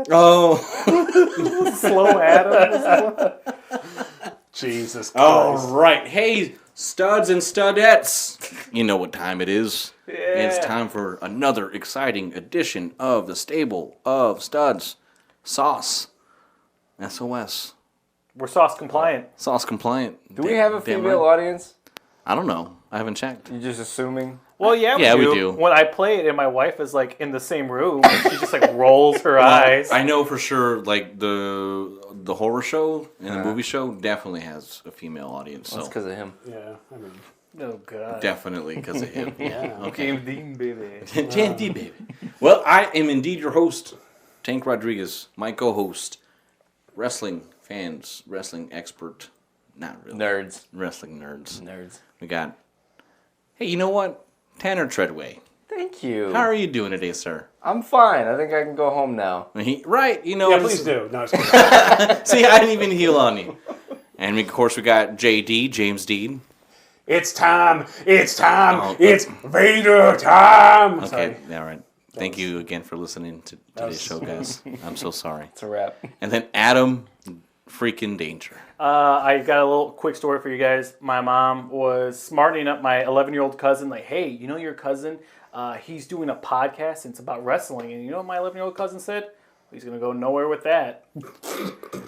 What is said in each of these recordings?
Oh. Slow Adam. Jesus Christ. All right. Hey, studs and studettes. You know what time it is. Yeah. It's time for another exciting edition of the stable of studs. Sauce. SOS. We're sauce compliant. Sauce compliant. Do we have a female audience? I don't know. I haven't checked. You're just assuming? Well, yeah, we do. When I play it and my wife is like in the same room, and she just like rolls her eyes. I know for sure, like the horror show and the movie show definitely has a female audience. That's So because of him. Yeah, I mean. Oh, God. definitely because of him. Yeah. Okay. James Dean, baby. Tandy, baby. Well, I am indeed your host, Tank Rodriguez, my co-host, wrestling fans, wrestling expert, not really. Nerds. Wrestling nerds. Nerds. We got, hey, you know what? Tanner Treadway. Thank you. How are you doing today, sir? I'm fine. I think I can go home now. Right, you know. Yeah, please do. No, it's kidding. See, I didn't even heal on you. And of course, we got JD, James Dean. It's time. It's time. Oh, it's Vader time. Okay, Sorry. all right. Thank you again for listening to today's show, guys. I'm so sorry. It's a wrap. And then Adam, freaking Danger. I got a little quick story for you guys. My mom was smartening up my 11-year-old cousin. Like, hey, you know your cousin? He's doing a podcast and it's about wrestling. And you know what my 11-year-old cousin said? He's going to go nowhere with that.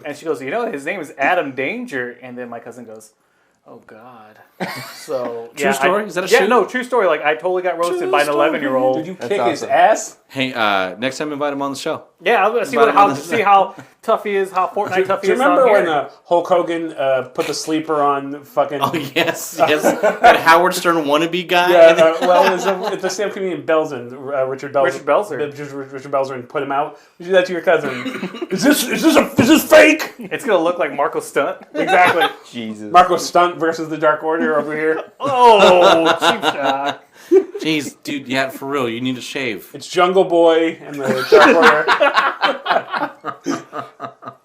And she goes, you know, his name is Adam Danger. And then my cousin goes, oh, God. So, True story? Is that a Yeah, shoot? no, true story. Like, I totally got roasted by an 11-year-old. Did you That's kick his awesome. ass? Hey, next time invite him on the show. Yeah, I was going to see how tough he is, how Fortnite tough Do he you is on remember when here. Hulk Hogan put the sleeper on fucking... Oh, yes. That Howard Stern wannabe guy. Yeah, well, it's the same comedian Belzin, Richard Belzer. Richard Belzer. Richard Belzer, and put him out. You do that to your cousin. is this fake? It's going to look like Marco Stunt. Exactly. Jesus. Marco Stunt versus the Dark Order over here. Oh, cheap shot. Jeez, dude, yeah, for real, you need to shave. It's Jungle Boy and the Dark Order.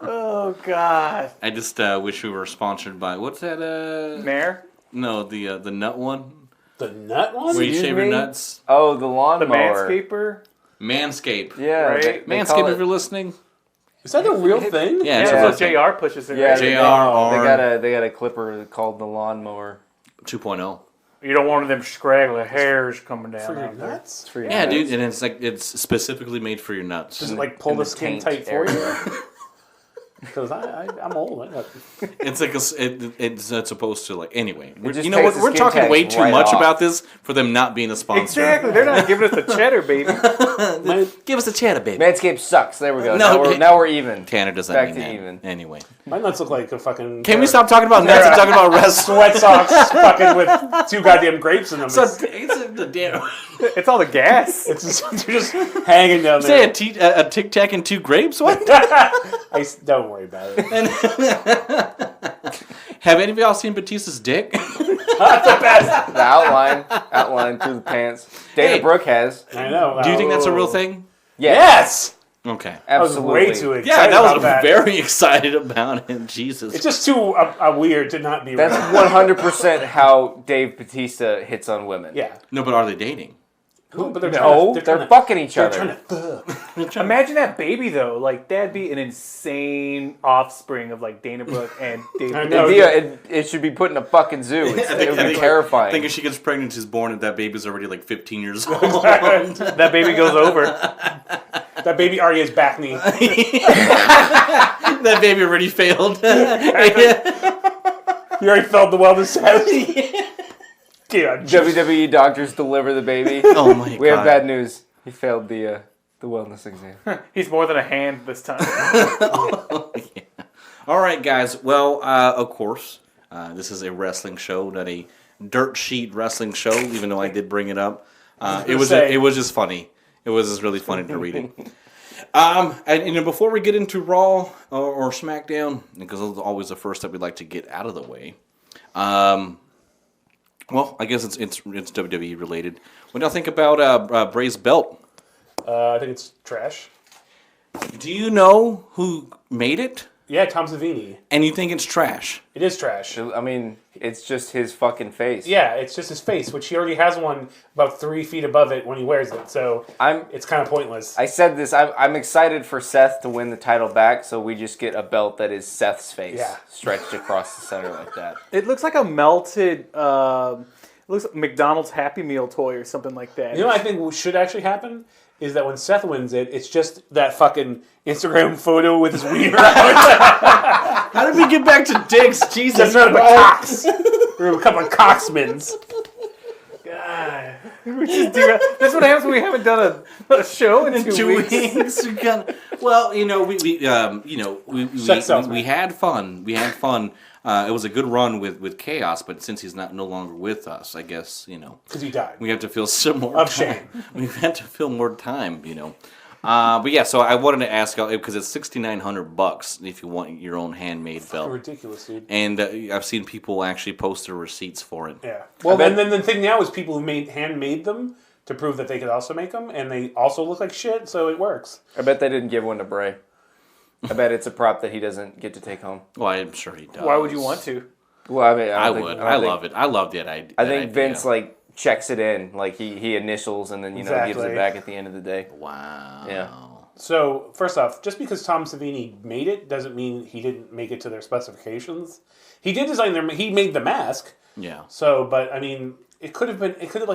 Oh, God. I just wish we were sponsored by, what's that? Nair? No, the nut one. The nut one? Where you Excuse shave your me? nuts. Oh, the The lawnmower. Manscaper? Manscaped. Yeah. Right? They Manscaped, call if it- you're listening. Is that a real thing? Yeah, it's Yeah, a so real thing. JR pushes it. Yeah, right? JR. they got a clipper called the lawnmower. 2.0. You don't want them scraggly hairs coming down. For your out there. nuts? It's for your Yeah, nuts. dude, and it's specifically made for your nuts. Does it like pull in the the skin taint tight for you? area. Because I'm old. It's like it's supposed to, like, anyway. just You know what? takes the We're skin talking tags way too right much off. about this for them not being a sponsor. Exactly. They're not giving us the cheddar, baby. Give us a cheddar, baby. Manscaped sucks. There we go. No, now we're even. Tanner doesn't Back mean to that. even. Anyway. My nuts look like a fucking... Can we stop talking about nuts and talking about wrestling? Sweat socks fucking with 2 goddamn grapes in them. It's the damn. It's all the gas. It's just, they're just hanging down Say there. a Tic Tac and 2 grapes? What? Don't worry about it. Have any of y'all seen Batista's dick? The outline through the pants. Dana Hey. Brooke has. I know. Do you think that's a real thing? Yes! Okay. I was Absolutely. way too excited Yeah, that about was that. very excited about it. Jesus. It's just too weird to not be That's real. 100% how Dave Batista hits on women. Yeah. No, but are they dating? But they're No, trying they're to, fucking each they're other. trying to Imagine that baby, though. Like, that'd be an insane offspring of, like, Dana Brooke and David. I know. It should be put in a fucking zoo. It would be terrifying. I think if she gets pregnant, she's born, and that baby's already like 15 years old. That baby goes over. That baby already has back knee. That baby already failed. You already felt the wellness test. God, WWE doctors deliver the baby. Oh my god. We have bad news. He failed the wellness exam. He's more than a hand this time. Yeah. All right, guys. Well, of course, this is a wrestling show, not a dirt sheet wrestling show. Even though I did bring it up, it was just funny. It was just really funny to read it. And you know, before we get into Raw or SmackDown, because it's always the first that we like to get out of the way. Well, I guess it's WWE related. What do y'all think about Bray's belt? I think it's trash. Do you know who made it? Yeah, Tom Savini. And you think it's trash. It is trash. I mean, it's just his fucking face. Yeah, it's just his face, which he already has one about 3 feet above it when he wears it. So it's kind of pointless. I said this. I'm excited for Seth to win the title back, so we just get a belt that is Seth's face stretched across the center like that. It looks like a melted. It looks like McDonald's Happy Meal toy or something like that. You know what I think should actually happen? Is that when Seth wins it, it's just that fucking Instagram photo with his wiener out. How did we get back to dicks? Jesus Just the cocks. We're a couple of cocksmans. God. We just do that. That's what happens when we haven't done a show in 2 weeks. Well, we had fun. It was a good run with Chaos, but since he's no longer with us, I guess Because he died. we have to feel some more Of time. shame. We have to feel more time. But yeah, so I wanted to ask because it's $6,900 if you want your own handmade belt. Ridiculous, dude. And I've seen people actually post their receipts for it. Yeah. Well, and then the thing now is people who handmade them to prove that they could also make them, and they also look like shit, so it works. I bet they didn't give one to Bray. I bet it's a prop that he doesn't get to take home. Well, I'm sure he does. Why would you want to? Well, I mean, I would. I love it. I love that idea. I think Vince checks it in, he initials and then gives it back at the end of the day. Wow. Yeah. So, first off, just because Tom Savini made it doesn't mean he didn't make it to their specifications. He did design he made the mask. Yeah. So, but I mean, like I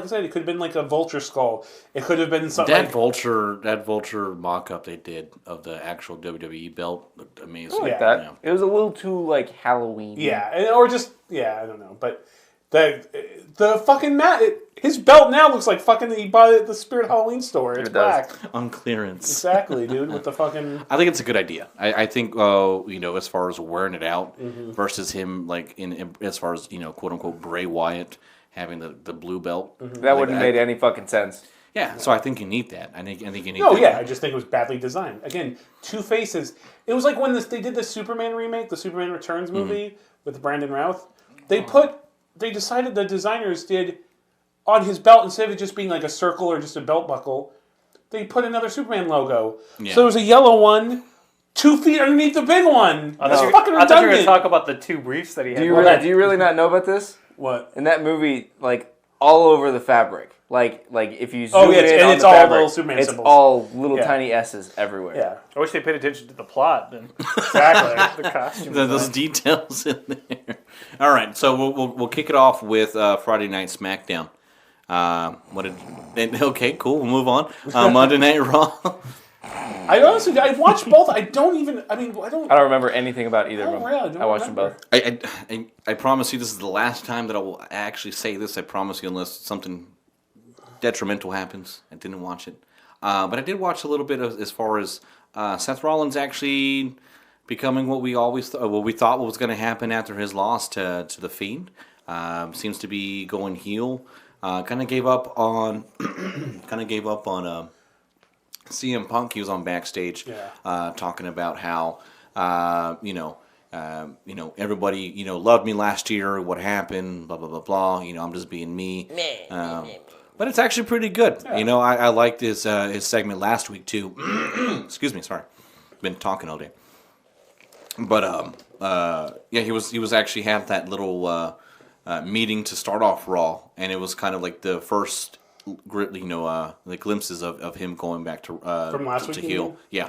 said, it could have been like a vulture skull. It could have been something. That vulture mock-up they did of the actual WWE belt looked amazing. Yeah. That it was a little too Halloween. Yeah, or just I don't know, but the fucking his belt now looks like fucking he bought it at the Spirit Halloween store. It's black. On clearance. Exactly, dude. With the fucking. I think it's a good idea. I think as far as wearing it out versus him as far as quote unquote Bray Wyatt having the blue belt. That wouldn't have made any fucking sense. Yeah, so I think you need that. I think you need. Oh that. yeah, I just think it was badly designed. Again, two faces. It was like when they did the Superman remake, the Superman Returns movie with Brandon Routh. They decided the designers did on his belt, instead of it just being like a circle or just a belt buckle, they put another Superman logo. Yeah. So there was a yellow one 2 feet underneath the big one. That's fucking redundant. I thought you were going to talk about the two briefs that he had. Do you really not know about this? What? In that movie, all over the fabric. Like if you zoom in and on it's the all fabric, little Superman it's symbols. all little tiny S's everywhere. Yeah. I wish they paid attention to the plot then. Exactly. The costume. Those details in there. All right, so we'll kick it off with Friday Night SmackDown. Okay, cool. We'll move on. Monday Night Raw. I watched both. I don't remember anything about either of them. Really, I watched them both. I promise you, this is the last time that I will actually say this. I promise you, unless something detrimental happens. I didn't watch it, but I did watch a little bit as far as Seth Rollins actually becoming what we thought was going to happen after his loss to the Fiend. Seems to be going heel. Kind of gave up on CM Punk. He was on backstage talking about how everybody loved me last year. What happened? Blah blah blah blah. I'm just being me. But it's actually pretty good. Yeah. I liked his segment last week too. Excuse me, sorry. Been talking all day. But he was actually had that little meeting to start off Raw, and it was kind of like the first the glimpses of him going back to from last week to heel. Yeah.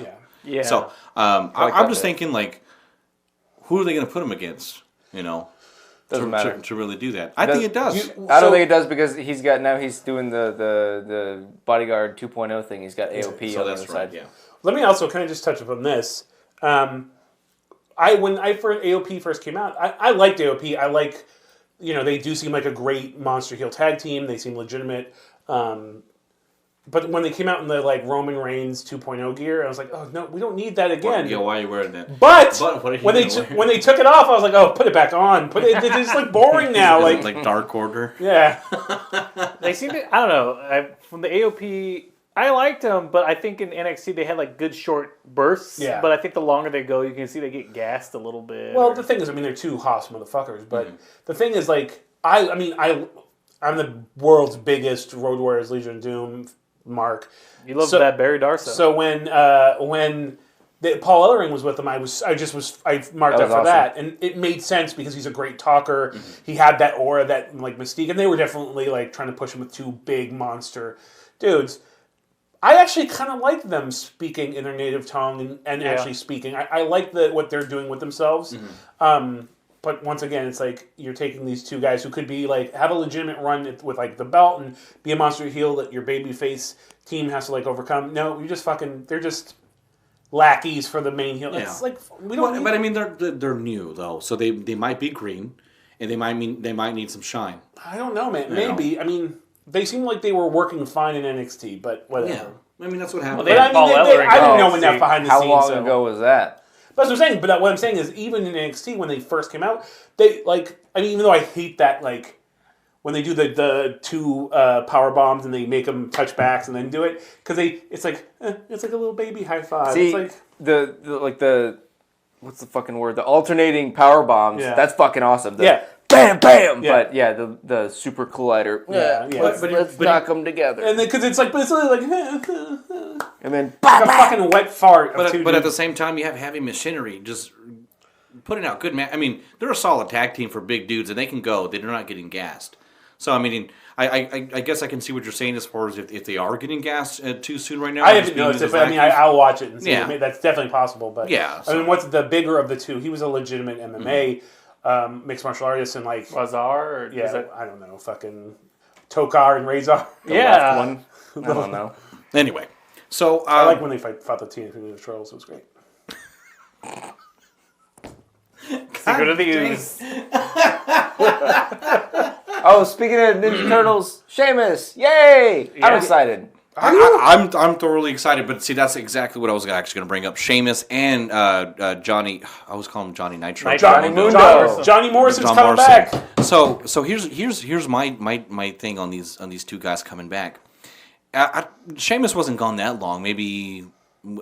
So I'm just thinking who are they going to put him against? Doesn't matter to really do that. I think it does. I don't think it does because he's doing the Bodyguard 2.0 thing. He's got AOP on the other side. Yeah. Let me also kind of just touch upon this. When AOP first came out, I liked AOP. I like, they do seem like a great monster heel tag team. They seem legitimate. But when they came out in the Roman Reigns 2.0 gear, I was like, oh no, we don't need that again. Why are you wearing that? But when they took it off, I was like, oh, put it back on. It's boring now. Like Dark Order. Yeah. They seem to. I don't know. From the AOP, I liked them, but I think in NXT they had like good short bursts. Yeah. But I think the longer they go, you can see they get gassed a little bit. Well, the thing is, I mean, they're two Haas motherfuckers. But the thing is, like, I'm the world's biggest Road Warriors Legion of Doom mark. You love that Barry Darso. So when Paul Ellering was with them. I marked That up was for awesome. that, and it made sense because he's a great talker. He had that aura, that like mystique, and they were definitely like trying to push him with two big monster dudes. I actually kind of like them speaking in their native tongue and actually speaking. I like what they're doing with themselves. But once again, it's like you're taking these two guys who could be like have a legitimate run with like the belt and be a monster heel that your babyface team has to like overcome. No, you just they're just lackeys for the main heel. Yeah. It's like we don't. But I mean, they're new though, so they might be green, and they might need some shine. I don't know, man. Maybe. I mean, they seem like they were working fine in NXT, but whatever. Yeah, I mean that's what happened. Well, But I mean, Paul Ellering I didn't know go. enough behind the How scenes. long so. ago was that? That's what I'm saying. But what I'm saying is, even in NXT when they first came out, they like. I mean, even though I hate that, like when they do the two power bombs and they make them touch backs and then do it because it's like a little baby high five. See, It's like the what's the fucking word? The alternating power bombs. Yeah. That's fucking awesome. Yeah. Bam, bam. Yeah. But yeah, the super collider. Yeah. Let's knock them together. and because it's like, but it's really like And then a fucking wet fart. Of two But at the dudes. same time, you have heavy machinery just putting out good I mean, they're a solid tag team for big dudes, and they can go. They're not getting gassed. So I mean, I guess I can see what you're saying as far as if they are getting gassed too soon right now. I haven't noticed it, but I mean, I'll watch it and see. Yeah. I mean, that's definitely possible. But Yeah, I mean, what's the bigger of the two? He was a legitimate MMA mixed martial artist, and like, Razar, or is yeah, that, I don't know, fucking Tokar and Razor. the yeah. left one. I don't know. Anyway, so I like when they fought the Teenage Mutant Ninja Turtles. It was great. Secret of the Ooze. Oh, speaking of Ninja Turtles, Sheamus! Yay! I'm excited. I'm thoroughly excited, but see, that's exactly what I was actually going to bring up. Sheamus and Johnny, I always call him Johnny Nitro. Johnny Mundo. Johnny Morrison's John coming Morrison. back. So here's my thing on these two guys coming back. Sheamus wasn't gone that long, maybe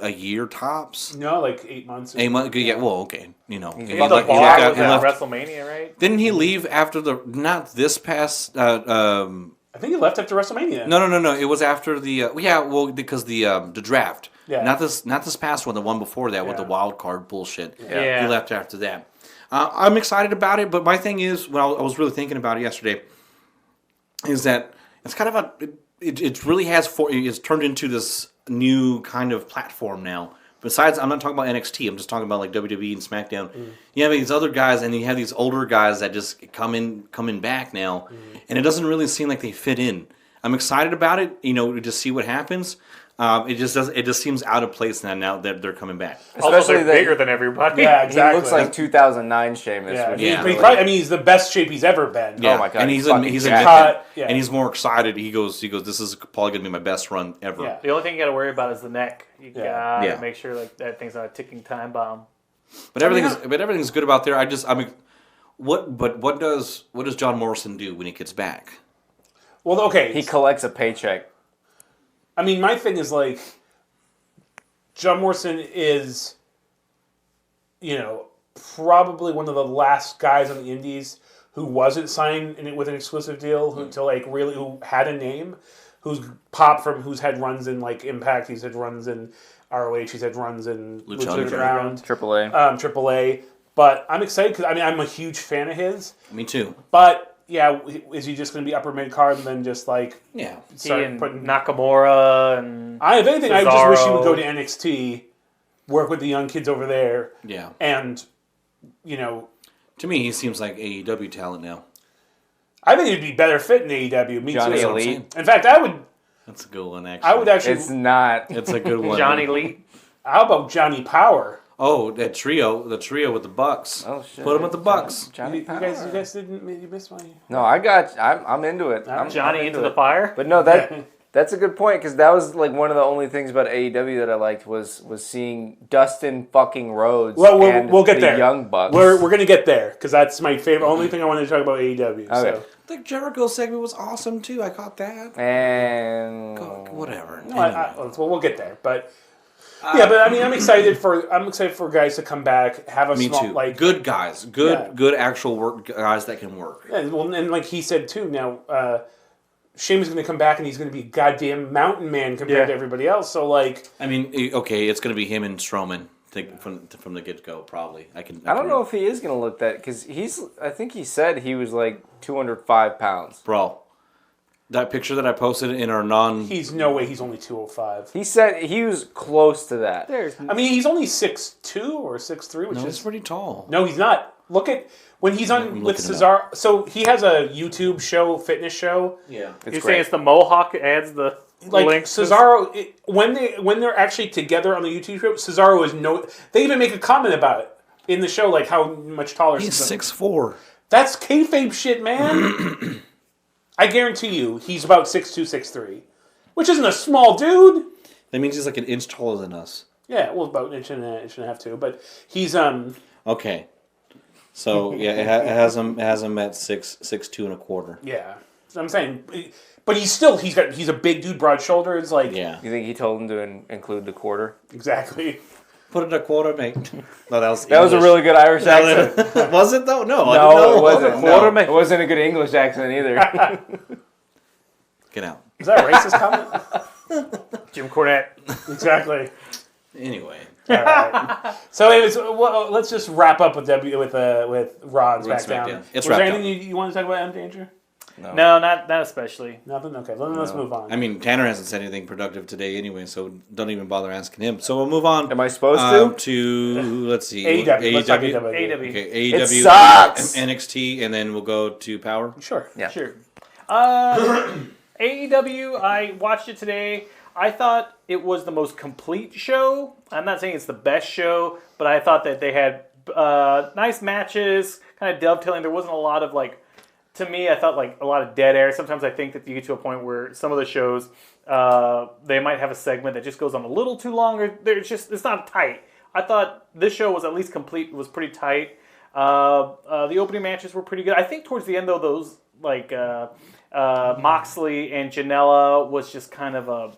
a year tops. No, like 8 months. 8 months. Yeah, well, okay, you know. He left WrestleMania, right? Didn't he leave after not this past? I think he left after WrestleMania. No. It was after the because the draft. Yeah. Not this past one. The one before that with the Yeah. wild card bullshit. Yeah. He left after that. I'm excited about it, but my thing is, when I was really thinking about it yesterday, is that it's kind of it really it's turned into this new kind of platform now. Besides, I'm not talking about NXT. I'm just talking about like WWE and SmackDown. You have these other guys, and you have these older guys that just coming back now, and it doesn't really seem like they fit in. I'm excited about it, to just see what happens. It just seems out of place now that they're coming back. Also, they're that- bigger than everybody. Yeah, He exactly. looks like 2009 Sheamus. Yeah, which he's, is Yeah. but he really- probably, I mean, he's the best shape he's ever been. Yeah. Oh my God, And he's he's fucking admitted, cut, yeah. and he's more excited. He goes. This is probably gonna be my best run ever. Yeah. The only thing you got to worry about is the neck. You got to Yeah. make sure like that thing's not a ticking time bomb. But everything's good about there. What does John Morrison do when he gets back? Well, okay. He collects a paycheck. I mean, my thing is like, John Morrison is, probably one of the last guys on the Indies who wasn't signed with an exclusive deal, who had a name, who's popped from, who's had runs in like Impact, he's had runs in ROH, he's had runs in Lucha Underground, AAA. AAA. But I'm excited because I'm a huge fan of his. Me too. But yeah, is he just going to be upper mid card and then just like Yeah. He and Nakamura and if anything, I just wish he would Cesaro. go to NXT, work with the young kids over there, Yeah. and To me, he seems like AEW talent now. I think he'd be better fit in AEW. Me Johnny too. Elite. In fact, I would That's a good one, actually. I would actually. It's not. It's a good one. Johnny Lee. How about Johnny Power? Oh, the trio with the Bucks. Oh shit. Put him with the Bucks. Johnny You Power. guys didn't. You missed my. No, I'm into it. Johnny I'm into the fire. But no, that's a good point because that was like one of the only things about AEW that I liked was seeing Dustin fucking Rhodes. Well, and we'll get the there. Young Bucks. We're gonna get there because that's my favorite. Only thing I wanted to talk about AEW. Okay. So. The Jericho segment was awesome too. I caught that. And Whatever. No, we'll get there, but yeah, but I mean, I'm excited for guys to come back, have a Me small too. like Good guys. Good actual work guys that can work. Yeah, well, and like he said too, now Sheamus is going to come back and he's going to be goddamn mountain man compared to everybody else. So like, I mean, okay, it's going to be him and Strowman from the get go. Probably I don't know if he is gonna look that because I think he said he was like 205 pounds. Bro, that picture that I posted in our non. He's no way. He's only 205. He said he was close to that. I mean, he's only 6'2" or 6'3", which is pretty tall. No, he's not. Look at when he's on with Cesaro. So he has a YouTube show, fitness show. Yeah, You're saying it's the Mohawk adds the like links. Cesaro when they're actually together on the YouTube show. Cesaro is They even make a comment about it in the show, like how much taller. He's 6'4". That's kayfabe shit, man. I guarantee you, he's about 6'2", 6'3", which isn't a small dude. That means he's like an inch taller than us. Yeah, well, about an inch and a half too. But he's Okay. So yeah, it has him at 6'2" and a quarter. Yeah, so I'm saying, but he's a big dude, broad shoulders, like Yeah. You think he told him to include the quarter? exactly. Put it a quarter, mate. No, that was a really good Irish accent. Was it though? No, No, it wasn't. Quarter, It wasn't a good English accent either. Get out. Is that a racist comment? Jim Cornette. Exactly. Anyway. All right. So anyways, let's just wrap up with Raw and SmackDown. It's Was there wrapped anything you want to talk about, M Danger? No, not especially. Nothing. Okay, let's move on. I mean, Tanner hasn't said anything productive today anyway, so don't even bother asking him. So we'll move on. Am I supposed to let's see, AEW. Let's talk AEW. AEW. Okay, It AEW, sucks! NXT, and then we'll go to Power. Sure. Yeah. Sure. AEW, I watched it today. I thought it was the most complete show. I'm not saying it's the best show, but I thought that they had nice matches, kind of dovetailing. There wasn't a lot of to me, I felt like a lot of dead air. Sometimes I think that you get to a point where some of the shows, they might have a segment that just goes on a little too long, or it's not tight. I thought this show was at least complete, was pretty tight. The opening matches were pretty good. I think towards the end, though, those Moxley and Janela was just kind of a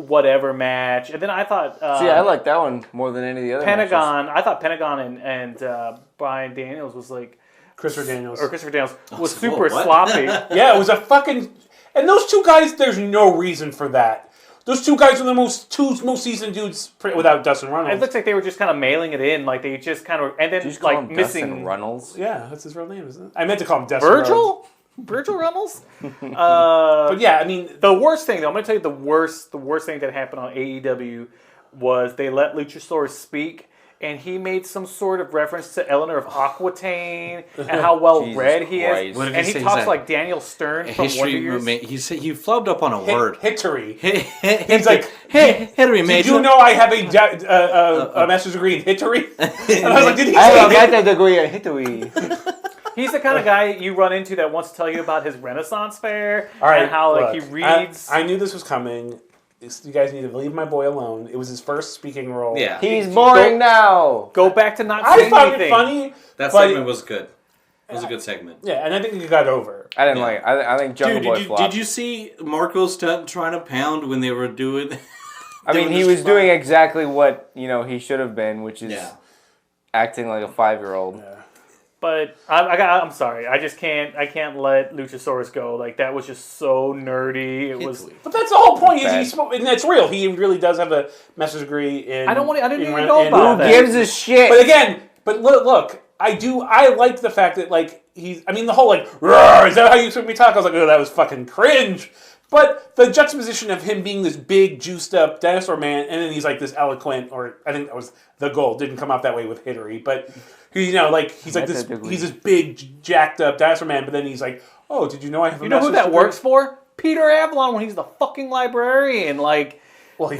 whatever match. And then I thought... See, I like that one more than any of the other Pentagon. matches. I thought Pentagon and Brian Daniels was like... Christopher Daniels was super what? sloppy. Yeah, it was a fucking... And those two guys, there's no reason for that. Those two guys were the most seasoned dudes without Dustin Runnels. It looks like they were just kind of mailing it in. Like they just kind of... And then Did you just call like him missing... Dustin Runnels? Yeah, that's his real name, isn't it? I meant to call him Dustin Rhodes. Virgil? Virgil Runnels? But yeah, I mean... The worst thing, though, I'm going to tell you the worst thing that happened on AEW was they let Luchasaurus speak, and he made some sort of reference to Eleanor of Aquitaine and how well read he is. What did And he he say? talks like Daniel Stern from Wonder History Years. mate. He said you flubbed up on a word. Hittery. He's like, Henry, mate. Did you know I have a master's degree in hittery? And I was like, did he I have a say master's degree in history. He's the kind of guy you run into that wants to tell you about his Renaissance fair All right, and how look, he reads. I knew this was coming. You guys need to leave my boy alone. It was his first speaking role. Yeah. He's boring now. Go back to not I saying found anything. it funny. That but- segment was good. It was a good segment. Yeah, and I think he got over. I didn't like it. I think Jungle Dude, Boy flopped. did you see Marco Stunt trying to pound when they were doing? I mean, he was doing exactly what he should have been, which is acting like a 5-year-old. Yeah. But I'm sorry. I just can't. I can't let Luchasaurus go. Like that was just so nerdy. It was. But that's the whole point. Bad. And that's real. He really does have a master's degree in. I didn't in even Ren- know in- about Who that. gives a shit? But again, look, I like the fact that he's. I mean, the whole "Roar, is that how you took me talk?" I was like, oh, that was fucking cringe. But the juxtaposition of him being this big, juiced up dinosaur man, and then he's like this eloquent, or I think that was the goal. Didn't come out that way with Hittery, but he's like this. He's this big, jacked up dinosaur man, but then he's like, oh, did you know I have a You know who master's that degree? works for? Peter Avalon when he's the fucking librarian. Like, Well, he's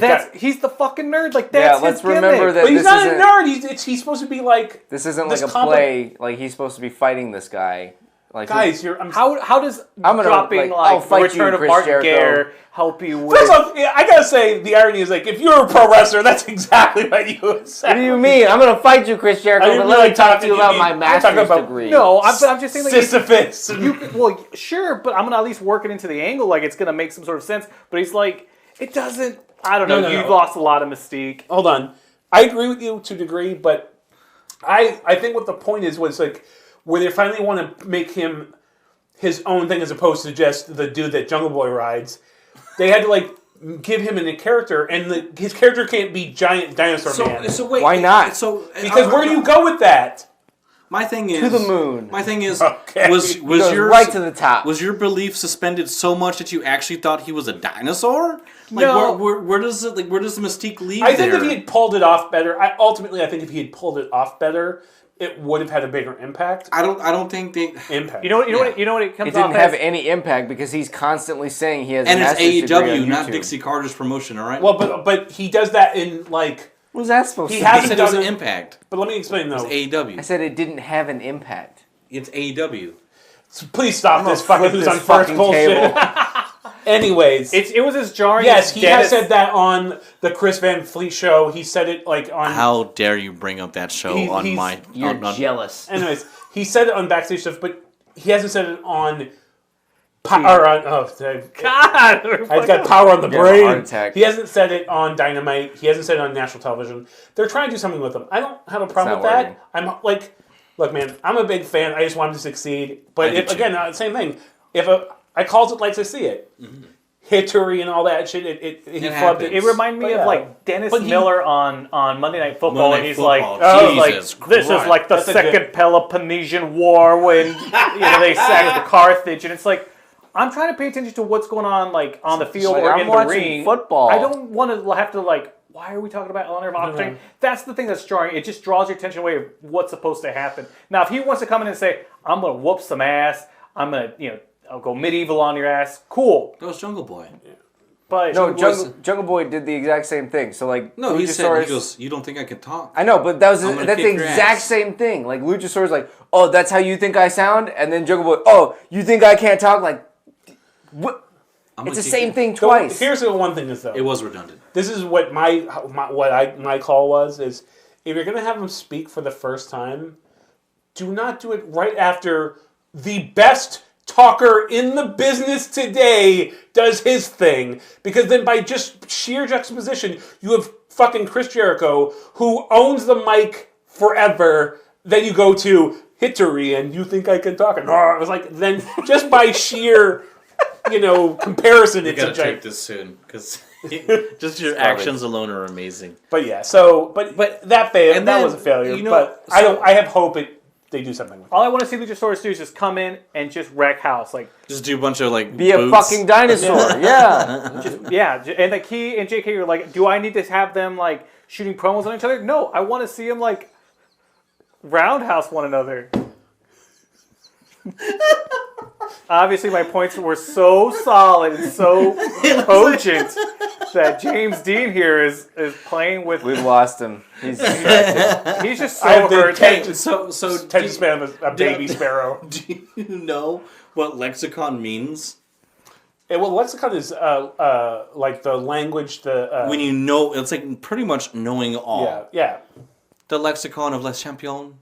the fucking nerd. Like, that's let's his gimmick. remember that But he's this not a isn't- nerd. He's supposed to be like. This isn't This like a compli- play. Like he's supposed to be fighting this guy. Like Guys, How does I'm gonna, dropping I'll the fight return you, of Chris Mark Jericho. Gare help you with? First off, I gotta say, the irony is if you're a pro wrestler, that's exactly what you would say. What do you mean? I'm gonna fight you, Chris Jericho. I didn't But let really me talk talk to you to about you. my I'm talking master's about- degree. No, I'm just saying like Sisyphus. well, sure, but I'm gonna at least work it into the angle. Like it's gonna make some sort of sense. But he's like, it doesn't. I don't know. No. You've lost a lot of mystique. Hold on. I agree with you to a degree, but I think what the point was where they finally want to make him his own thing as opposed to just the dude that Jungle Boy rides. They had to give him a character, and his character can't be giant dinosaur man. So wait, Why not? So Because where do you go with that? My thing is To the moon. My thing is, Okay. was Goes your right to the top. Was your belief suspended so much that you actually thought he was a dinosaur? Like, No. where does it where does the mystique leave? I think there? if he had pulled it off better, I think if he had pulled it off better, it would have had a bigger impact. I don't think they. Impact. You know what it comes It didn't off have as? any impact because he's constantly saying he has And a it's master's degree AEW, on not YouTube. Dixie Carter's promotion. All right. Well, but he does that in like. What was that supposed He to he hasn't said it was done an it- impact. But let me explain though. It's AEW. I said it didn't have an impact. It's AEW. Please stop gonna this fucking flip who's this on first fucking bullshit. table. Anyways, It was as jarring. yes, as he Dennis- has said that on the Chris Van Fleet show. He said it like on. How dare you bring up that show on he's- my? You're on, jealous. Anyways, he said it on backstage stuff, but he hasn't said it on. Or on God, I've got power on the You have a heart brain. attack. He hasn't said it on Dynamite. He hasn't said it on national television. They're trying to do something with him. I don't have a problem not with that. working. I'm like, look, man, I'm a big fan. I just want him to succeed. But I do if, too. again, same thing. If I calls it like I see it, Hittery and all that shit. He flubbed happens. it. It reminded me But of yeah. like Dennis But he- Miller on Monday Night Football, Monday and he's Football. like, "Oh, Jesus like this is Christ. like the That's a second good- Peloponnesian War when they sacked Carthage," and it's like, I'm trying to pay attention to what's going on, like on the field like, or I'm in the watching ring. football. I don't want to have to like. Why are we talking about Eleanor Mockton? That's the thing that's drawing. It just draws your attention away of what's supposed to happen. Now, if he wants to come in and say, "I'm going to whoop some ass," I'm going to, I'll go medieval on your ass. Cool, that was Jungle Boy. but No, Jungle Boy did the exact same thing. So like, No, he said Luchasaurus- he goes. You don't think I can talk? I know, but that's gonna the kick your exact ass. same thing. Like Luchasaurus, like, oh, that's how you think I sound, and then Jungle Boy, oh, you think I can't talk? Like, what? I'm It's gonna the kick same you. thing So twice. here's the one thing is though. It was redundant. This is what my call was is if you're gonna have him speak for the first time, do not do it right after the best talker in the business today does his thing, because then by just sheer juxtaposition, you have fucking Chris Jericho who owns the mic forever. Then you go to Hittery and you think I can talk, and it was like then just by sheer comparison, You it's a gotta giant. take this soon because just your Sorry. actions alone are amazing. But yeah, so but that failed. and That then, was a failure. you know, but so- I don't. I have hope they do something with it. all I want to see Luchasaurus do is just come in and just wreck house. Like, Just do a bunch of like Be a boots. fucking dinosaur. Yeah. yeah, and like he and JK are like, do I need to have them like shooting promos on each other? No, I want to see them like roundhouse one another. Obviously, my points were so solid and so cogent that James Dean here is playing with. We've lost him. He's He's just so I have the hurt. attention So span of a baby sparrow. do you know what lexicon means? Well, lexicon is like the language. When you know, it's like pretty much knowing all. yeah. The lexicon of Les Champions.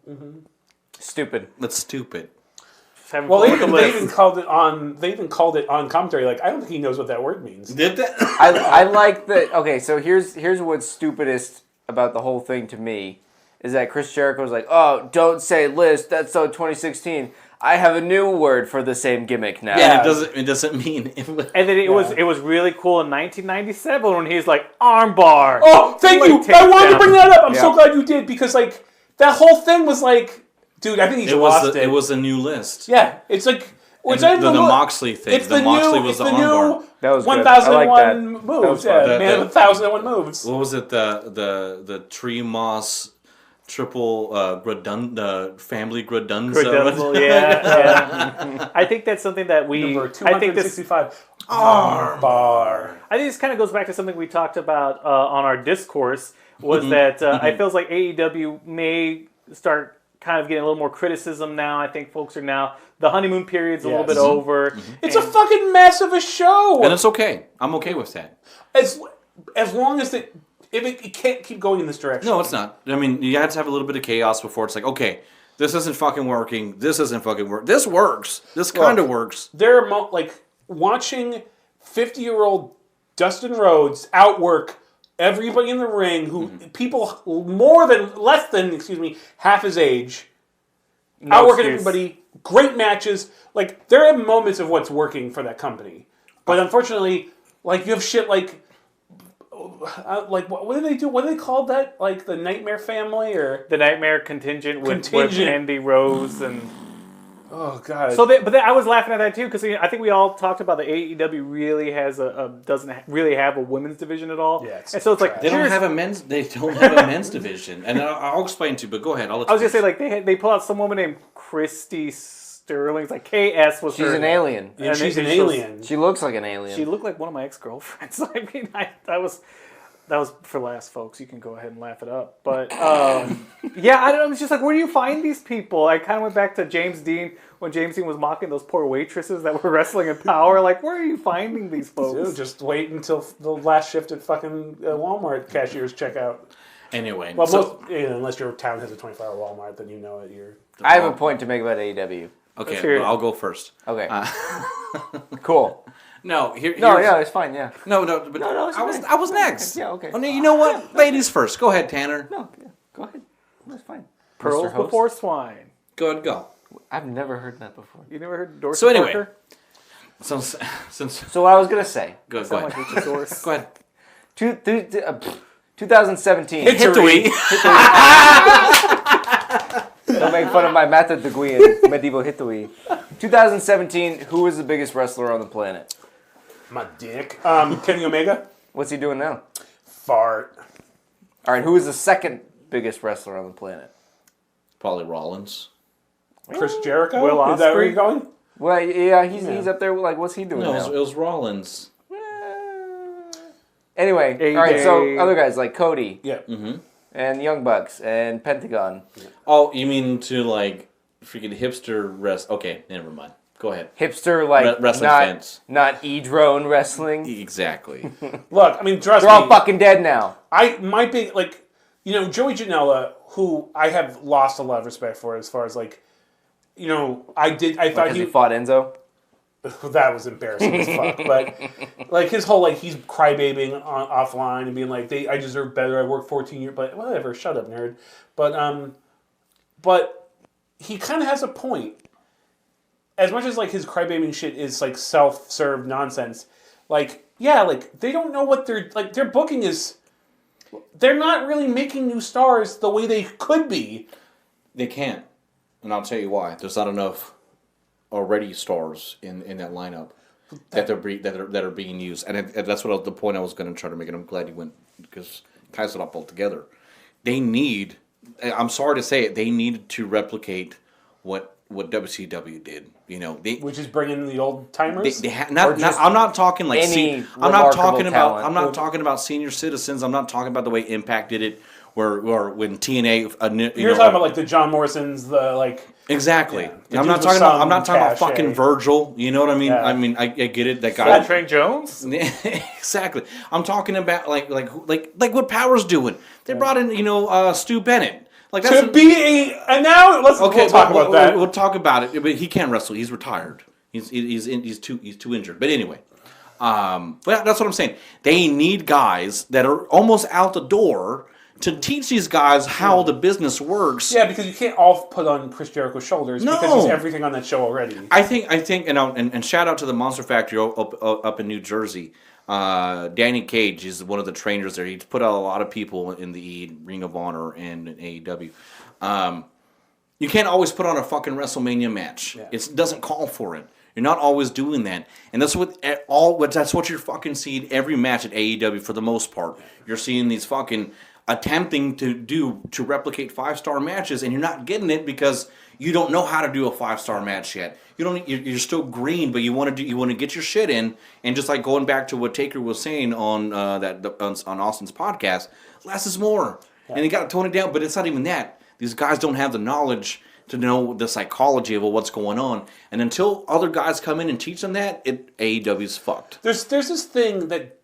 stupid. That's stupid. Just having Well, fun they with the even, they list. even called it on. They even called it on commentary. Like I don't think he knows what that word means. Did that? I like that. Okay, so here's what's stupidest about the whole thing to me is that Chris Jericho was like, oh, don't say list. That's so 2016. I have a new word for the same gimmick now. Yeah, it doesn't mean. And then it was really cool in 1997 when he's like armbar. Oh, thank you. Like, I wanted to bring that up. I'm so Yeah. glad you did because like that whole thing was like, dude, I think he's lost it. It was a new list. Yeah, it's like And it's not even the look- Moxley thing. It's the Moxley was the armbar. That was good. 1001 I like that. moves. That was Yeah, fun. man, The- 1001 moves. What was it? The Tree Moss triple family Gradunza. Redundable, yeah. I think that's something that we. Number I think this. 265. Bar. I think this kind of goes back to something we talked about on our discourse. Was that I feels like AEW may start kind of getting a little more criticism now. I think folks are now the honeymoon period's a little bit over. It's a fucking mess of a show. And it's okay. I'm okay with that. As long as it can't keep going in this direction. No, it's not. I mean, you have to have a little bit of chaos before it's like, okay, this isn't fucking working. This isn't fucking work. This works. This kind of works. There are like watching 50-year-old Dustin Rhodes outwork everybody in the ring who people less than half his age outworking excuse. everybody. Great matches. Like there are moments of what's working for that company, but unfortunately, like you have shit like like what do they do? What do they call that? Like the Nightmare Family or The Nightmare Contingent with Contingent. Andy Rose and. oh god. So, I was laughing at that too because I think we all talked about the AEW really has doesn't really have a women's division at all. Yeah, it's and so it's like They don't have a men's division, and I'll explain to you. But go ahead. I was gonna say like they pull out some woman named Christy Sterling. It's like KS was She's her an name. alien. Yeah, she's an alien. She looks like an alien. She looked like one of my ex-girlfriends. I mean, that was for laughs, folks. You can go ahead and laugh it up. But yeah, I was just like, where do you find these people? I kind of went back to James Dean when James Dean was mocking those poor waitresses that were wrestling in Power. Like, where are you finding these folks? Dude, just wait until the last shift at fucking Walmart cashiers check out. Anyway, Well, so, unless your town has a 24-hour Walmart, then you know it. You're I have a point to make about AEW. okay, hear it. well, I'll go first. Okay. Cool. No, No, yeah, it's fine. Yeah. no, but No, it's fine. I was next. Yeah, okay. Oh, no, you know what? Ladies first. Go ahead, Tanner. No, yeah, go ahead. That's fine. Pearls Mr. Host. before swine. Go ahead, go. I've never heard that before. You never heard Dorsey So anyway, Parker? Since So what I was gonna say. go Sound ahead. like Luchasaurus. Go ahead. 2017. Hitui. Don't make fun of my method degree in medieval Hitui. 2017. Who is the biggest wrestler on the planet? my dick. Kenny Omega, What's he doing now? fart. All right. Who is the second biggest wrestler on the planet? Probably Rollins. Chris Jericho. Will Is that where Ospreay? you're going? Well, yeah, he's up there. Like, what's he doing No, now? it was Rollins. Anyway, all right. So AJ. other guys like Cody Yeah. and Young Bucks and Pentagon, Oh, you mean to like freaking hipster rest? Okay, never mind. Go ahead. hipster like Wrestling not fans. not E-drone wrestling. Exactly. Look, I mean, trust They're all me. fucking dead now. I might be like, Joey Janela, who I have lost a lot of respect for, as far as like, I thought Because he fought Enzo. that was embarrassing as fuck. But like his whole like he's crybabying offline and being like, I deserve better. I worked 14 years, but whatever. Shut up, nerd. But he kind of has a point. As much as like his crybabying shit is like self-serve nonsense, like yeah, like they don't know what their booking is. They're not really making new stars the way they could be. They can't, and I'll tell you why. There's not enough already stars in that lineup that are being used, and that's what the point I was going to try to make. And I'm glad you went because it ties it up all together. They need. I'm sorry to say it. They needed to replicate what WCW did. Which is bringing the old timers. I'm not talking like any I'm not talking remarkable about talent. I'm not talking about senior citizens. I'm not talking about the way Impact did it, where when TNA. You're talking about like the John Morrisons, the like. Exactly. Yeah. I'm not talking about fucking Virgil. You know what I mean? Yeah. I mean I get it. That Full guy. Train Jones? Exactly. I'm talking about like what Power's doing. They brought in Stu Bennett. Like that's And now we'll talk about that. We'll talk about it. But he can't wrestle. He's retired. He's too injured. But anyway, but that's what I'm saying. They need guys that are almost out the door to teach these guys how the business works. Yeah, because you can't all put on Chris Jericho's shoulders No. because he's everything on that show already. I think, and shout out to the Monster Factory up in New Jersey. Danny Cage is one of the trainers there. He's put out a lot of people in the Ring of Honor and in AEW. You can't always put on a fucking WrestleMania match. Yeah. It doesn't call for it. You're not always doing that, and that's what you're fucking seeing every match at AEW for the most part. You're seeing these fucking attempting to replicate 5-star matches, and you're not getting it because you don't know how to do a 5-star match yet. You're still green, but you want to get your shit in, and just like going back to what Taker was saying on on Austin's podcast, less is more, and you got to tone it down. But it's not even that. These guys don't have the knowledge to know the psychology of what's going on, and until other guys come in and teach them that, AEW's fucked. There's this thing that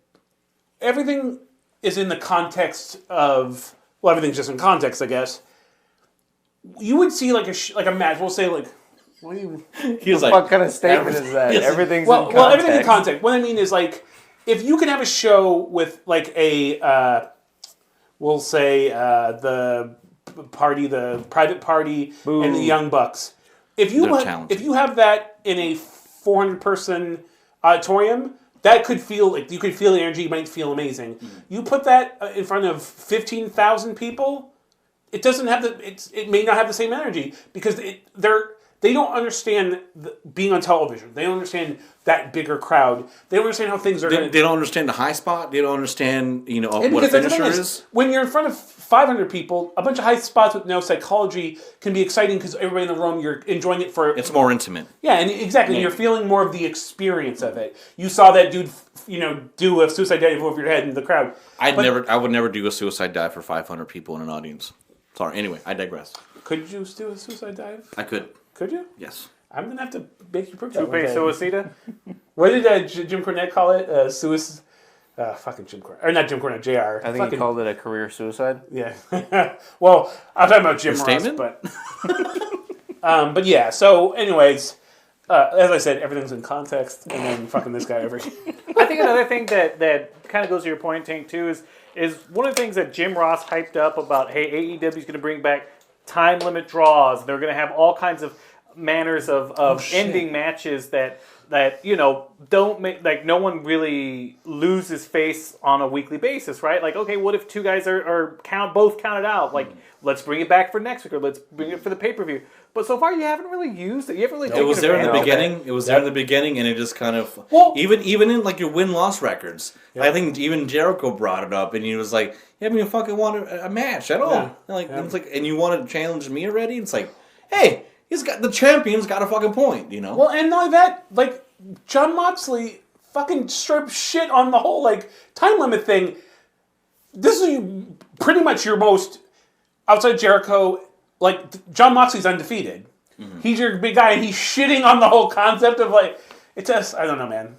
everything is in the context of everything's just in context, I guess. You would see like a match. We'll say like, what do you? He was like, What kind of statement is that? Yes. Everything's in Well, context. everything in context. What I mean is like, if you can have a show with like we'll say the private party, and the Young Bucks. If you They're talented. have that in a 400-person auditorium, that could feel like you could feel the energy. You might feel amazing. You put that in front of 15,000 people, it doesn't have it may not have the same energy because they don't understand being on television. They don't understand that bigger crowd. They don't understand how things are. They don't understand the high spot. They don't understand what a because finisher is. When you're in front of 500 people, a bunch of high spots with no psychology can be exciting because everybody in the room, you're enjoying it for... It's more intimate. Yeah, and exactly. Maybe. You're feeling more of the experience of it. You saw that dude, do a suicide dive over your head in the crowd. I would never do a suicide dive for 500 people in an audience. Sorry. Anyway, I digress. Could you do a suicide dive? I could. Could you? Yes. I'm going to have to make you prove that. Suicida? What did Jim Cornette call it? Suicide... fucking Jim Cornette. Or not Jim Cornette, JR. I think he called it a career suicide. Yeah. Well, I'm talking about Jim Ross, but yeah, so anyways, as I said, everything's in context, and then fucking this guy over here. I think another thing that kind of goes to your point, Tank, too, is one of the things that Jim Ross hyped up about, hey, AEW's going to bring back time limit draws. They're going to have all kinds of manners of ending matches that don't make, like, no one really loses face on a weekly basis, right? Like, okay, what if two guys are both counted out? Like, let's bring it back for next week, or let's bring it for the pay-per-view. But so far, you haven't really used it. You haven't really taken it was there in the beginning. Okay. It was there in the beginning, and it just kind of... even in, like, your win-loss records. Yeah. I think even Jericho brought it up, and he was like, you haven't even fucking won a match at all. Yeah. It's like, and you want to challenge me already? It's like, hey... the champion's got a fucking point, Well, and not only that, like, Jon Moxley fucking straight shit on the whole, like, time limit thing. This is pretty much your most, outside Jericho, like, Jon Moxley's undefeated. Mm-hmm. He's your big guy, and he's shitting on the whole concept of, like, it's just, I don't know, man.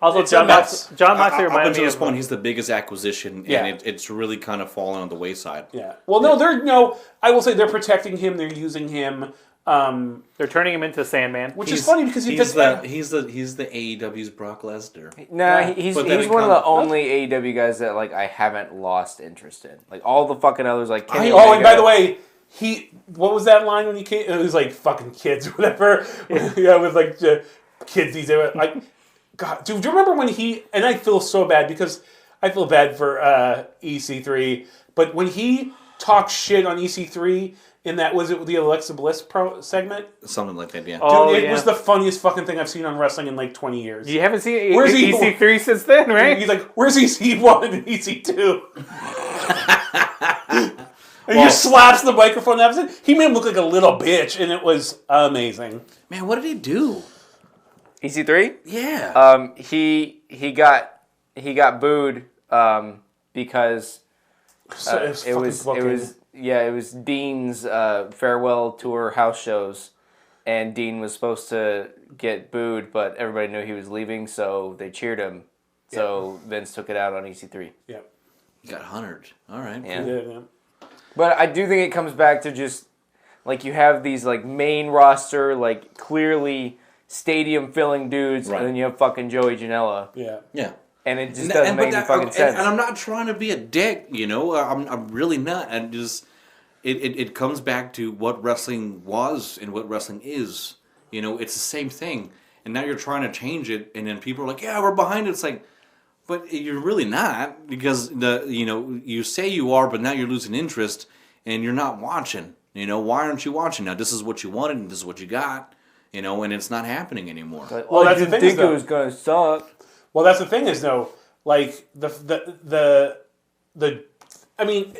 John Moxley reminded me up until this point, he's the biggest acquisition, and it's really kind of fallen on the wayside. Yeah. Well, I will say they're protecting him, they're using him. They're turning him into Sandman, which is funny because he's the AEW's Brock Lesnar. No, he's one of the only AEW guys that like I haven't lost interest in. Like all the fucking others, like Kenny Omega. And by the way, what was that line when he came? It was like fucking kids or whatever. Yeah, with like kids these days. Like, God, dude, do you remember when he? And I feel so bad because I feel bad for EC3, but when he talked shit on EC3. In that, was it the Alexa Bliss segment? Something like that, yeah. Dude, it was the funniest fucking thing I've seen on wrestling in like 20 years. You haven't seen EC3 since then, right? He's like, where's EC1 and EC2? And he slaps the microphone. He made him look like a little bitch, and it was amazing. Man, what did he do? EC3? Yeah. He got booed because it was Dean's farewell tour house shows, and Dean was supposed to get booed, but everybody knew he was leaving, so they cheered him. So Vince took it out on EC3. Yeah. He got hunted. All right. Yeah. Yeah. But I do think it comes back to just, like, you have these, like, main roster, like, clearly stadium-filling dudes, right. And then you have fucking Joey Janela. Yeah. Yeah. And it just doesn't make any fucking sense. And I'm not trying to be a dick, I'm really not. And just it comes back to what wrestling was and what wrestling is. It's the same thing. And now you're trying to change it, and then people are like, "Yeah, we're behind it." It's like, but you're really not, because you say you are, but now you're losing interest and you're not watching. Why aren't you watching? Now this is what you wanted, and this is what you got. And it's not happening anymore. Well, that's the thing. Think it was gonna suck. Well, that's the thing is though, like the I mean,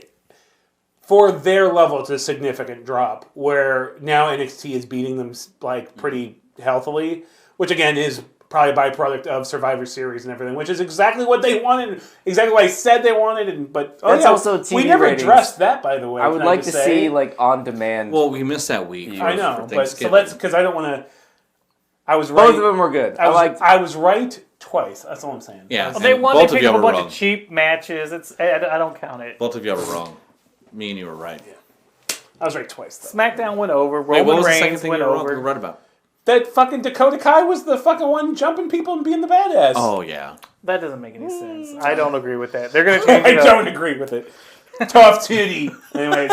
for their level, it's a significant drop. Where now NXT is beating them like pretty healthily, which again is probably a byproduct of Survivor Series and everything, which is exactly what they wanted, exactly what I said they wanted. But that's also TV we never ratings. Addressed that, by the way. I would like to see like on demand. Well, we missed that week. I know, but so let's, because I don't want to. I was right. Both of them were good. I was right twice. That's all I'm saying. Yeah, well, they picked up a bunch of cheap matches. I don't count it. Both of you were wrong. Me and you were right. Yeah. I was right twice, though. SmackDown went over. Roman Reigns went over. You were right about? That fucking Dakota Kai was the fucking one jumping people and being the badass. Oh, yeah. That doesn't make any sense. I don't agree with that. They're going to change it I don't agree with it. Tough titty. Anyways.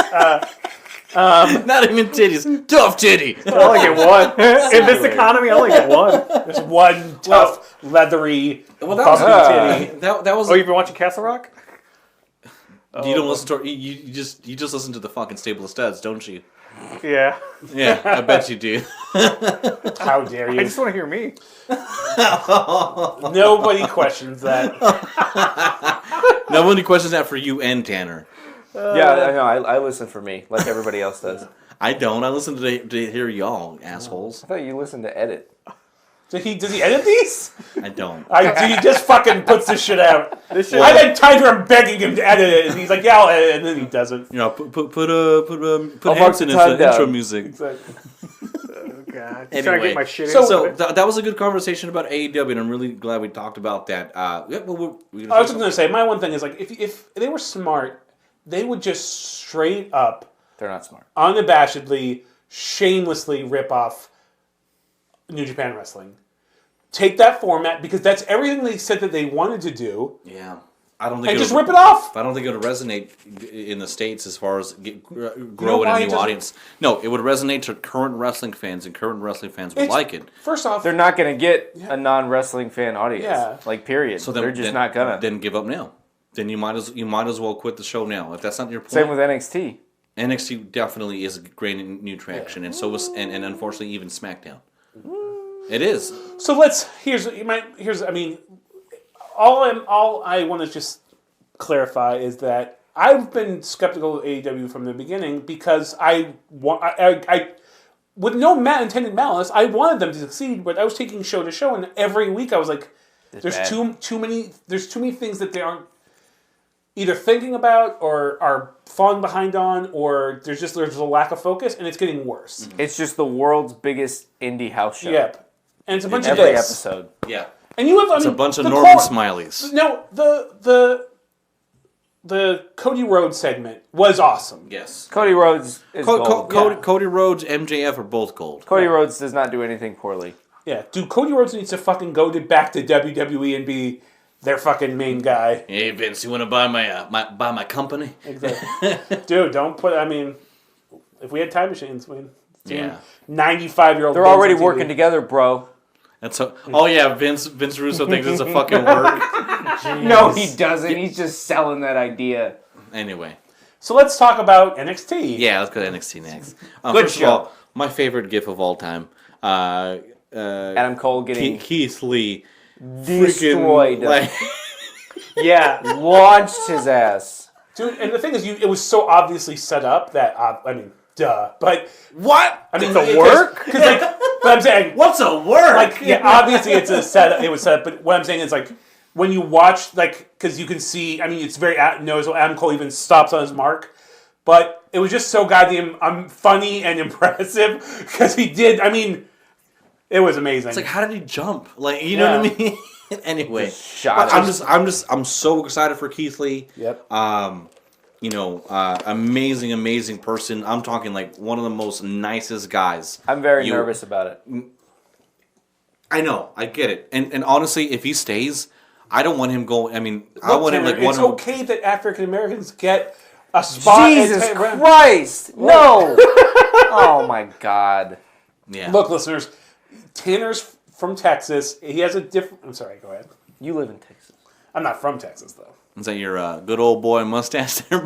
Not even titties. Tough titty. I only get one. In this economy, I only get one. There's one tough, leathery, Well, that was bumpy titty. that was. Oh, you've been watching Castle Rock? You don't listen to you just listen to the fucking Stable of Studs, don't you? Yeah. Yeah, I bet you do. How dare I you? just want to hear me. Nobody questions that. Nobody questions that for you and Tanner. Yeah, I know. I listen for me, like everybody else does. I don't. I listen to hear y'all assholes. I thought you listened to edit. Does he edit these? I don't. He just fucking puts this shit out. I've had times where I'm begging him to edit it, and he's like, "Yeah, I'll edit it," and then he doesn't. You know, put I'll Hanson mark the into time intro down. music. Exactly. Oh, God. Anyway, Trying to get my shit So in. that was a good conversation about AEW, and I'm really glad we talked about that. Yeah, well, I was just gonna say, my one thing is like, if they were smart, they would just straight up, They're not smart. unabashedly, shamelessly rip off New Japan Wrestling. Take that format because that's everything they said that they wanted to do, Yeah, I don't think and just rip it off. I don't think it would resonate in the States as far as growing why a it new doesn't? audience. No, it would resonate to current wrestling fans, and current wrestling fans would like it. First off, They're not going to get a non-wrestling fan audience. Yeah. Like, period. So They're just not gonna. Then give up now. Then you might as well quit the show now. If that's not your point. Same with NXT. NXT definitely is gaining new traction, and so was and unfortunately even SmackDown. It is. so all I want to just clarify is that I've been skeptical of AEW from the beginning because I with no intended malice, I wanted them to succeed, but I was taking show to show, and every week I was like, "There's bad. too many things that they aren't either thinking about or are falling behind on, or there's a lack of focus, and it's getting worse." It's just the world's biggest indie house show. Yep, and it's a bunch of Every this. episode. Yeah. And you have It's a bunch of Norman Smileys. No, the Cody Rhodes segment was awesome. Yes. Cody Rhodes is gold. Cody Rhodes, MJF are both gold. Cody Rhodes does not do anything poorly. Yeah, dude, Cody Rhodes needs to fucking go back to WWE and be their fucking main guy. Hey Vince, you want to buy my company? Exactly. Dude, don't put. I mean, if we had time machines, we'd. Yeah. 95-year-old. They're already working together, bro. That's so. Oh yeah, Vince Russo thinks it's a fucking work. No, he doesn't. He's just selling that idea. Anyway. So let's talk about NXT. Yeah, let's go to NXT next. Good First show. of all, my favorite GIF of all time. Adam Cole getting Keith Lee destroyed. Like, Yeah. Launched his ass. Dude, and the thing is, it was so obviously set up that I mean, duh. But what? I mean, It's a work? Because but I'm saying, What's a word? like, yeah, obviously it's a set. It was set up, but what I'm saying is like when you watch, like, because you can see. I mean, it's very noticeable. Adam Cole even stops on his mark, but it was just so goddamn funny and impressive because he did. I mean, it was amazing. It's like, how did he jump? Like, you know what I mean? Anyway, shot I'm so excited for Keith Lee. Yep. Amazing person. I'm talking like one of the most nicest guys. I'm very nervous about it. I know, I get it, and honestly, if he stays, I don't want him going. I mean, I Look, want him Tanner, like it's one. okay that African Americans get a spot. Jesus Christ! No! Oh my God. Yeah. Look, listeners, Tanner's from Texas. He has a different. I'm sorry. Go ahead. You live in Texas. I'm not from Texas though. Is that your good old boy mustache there?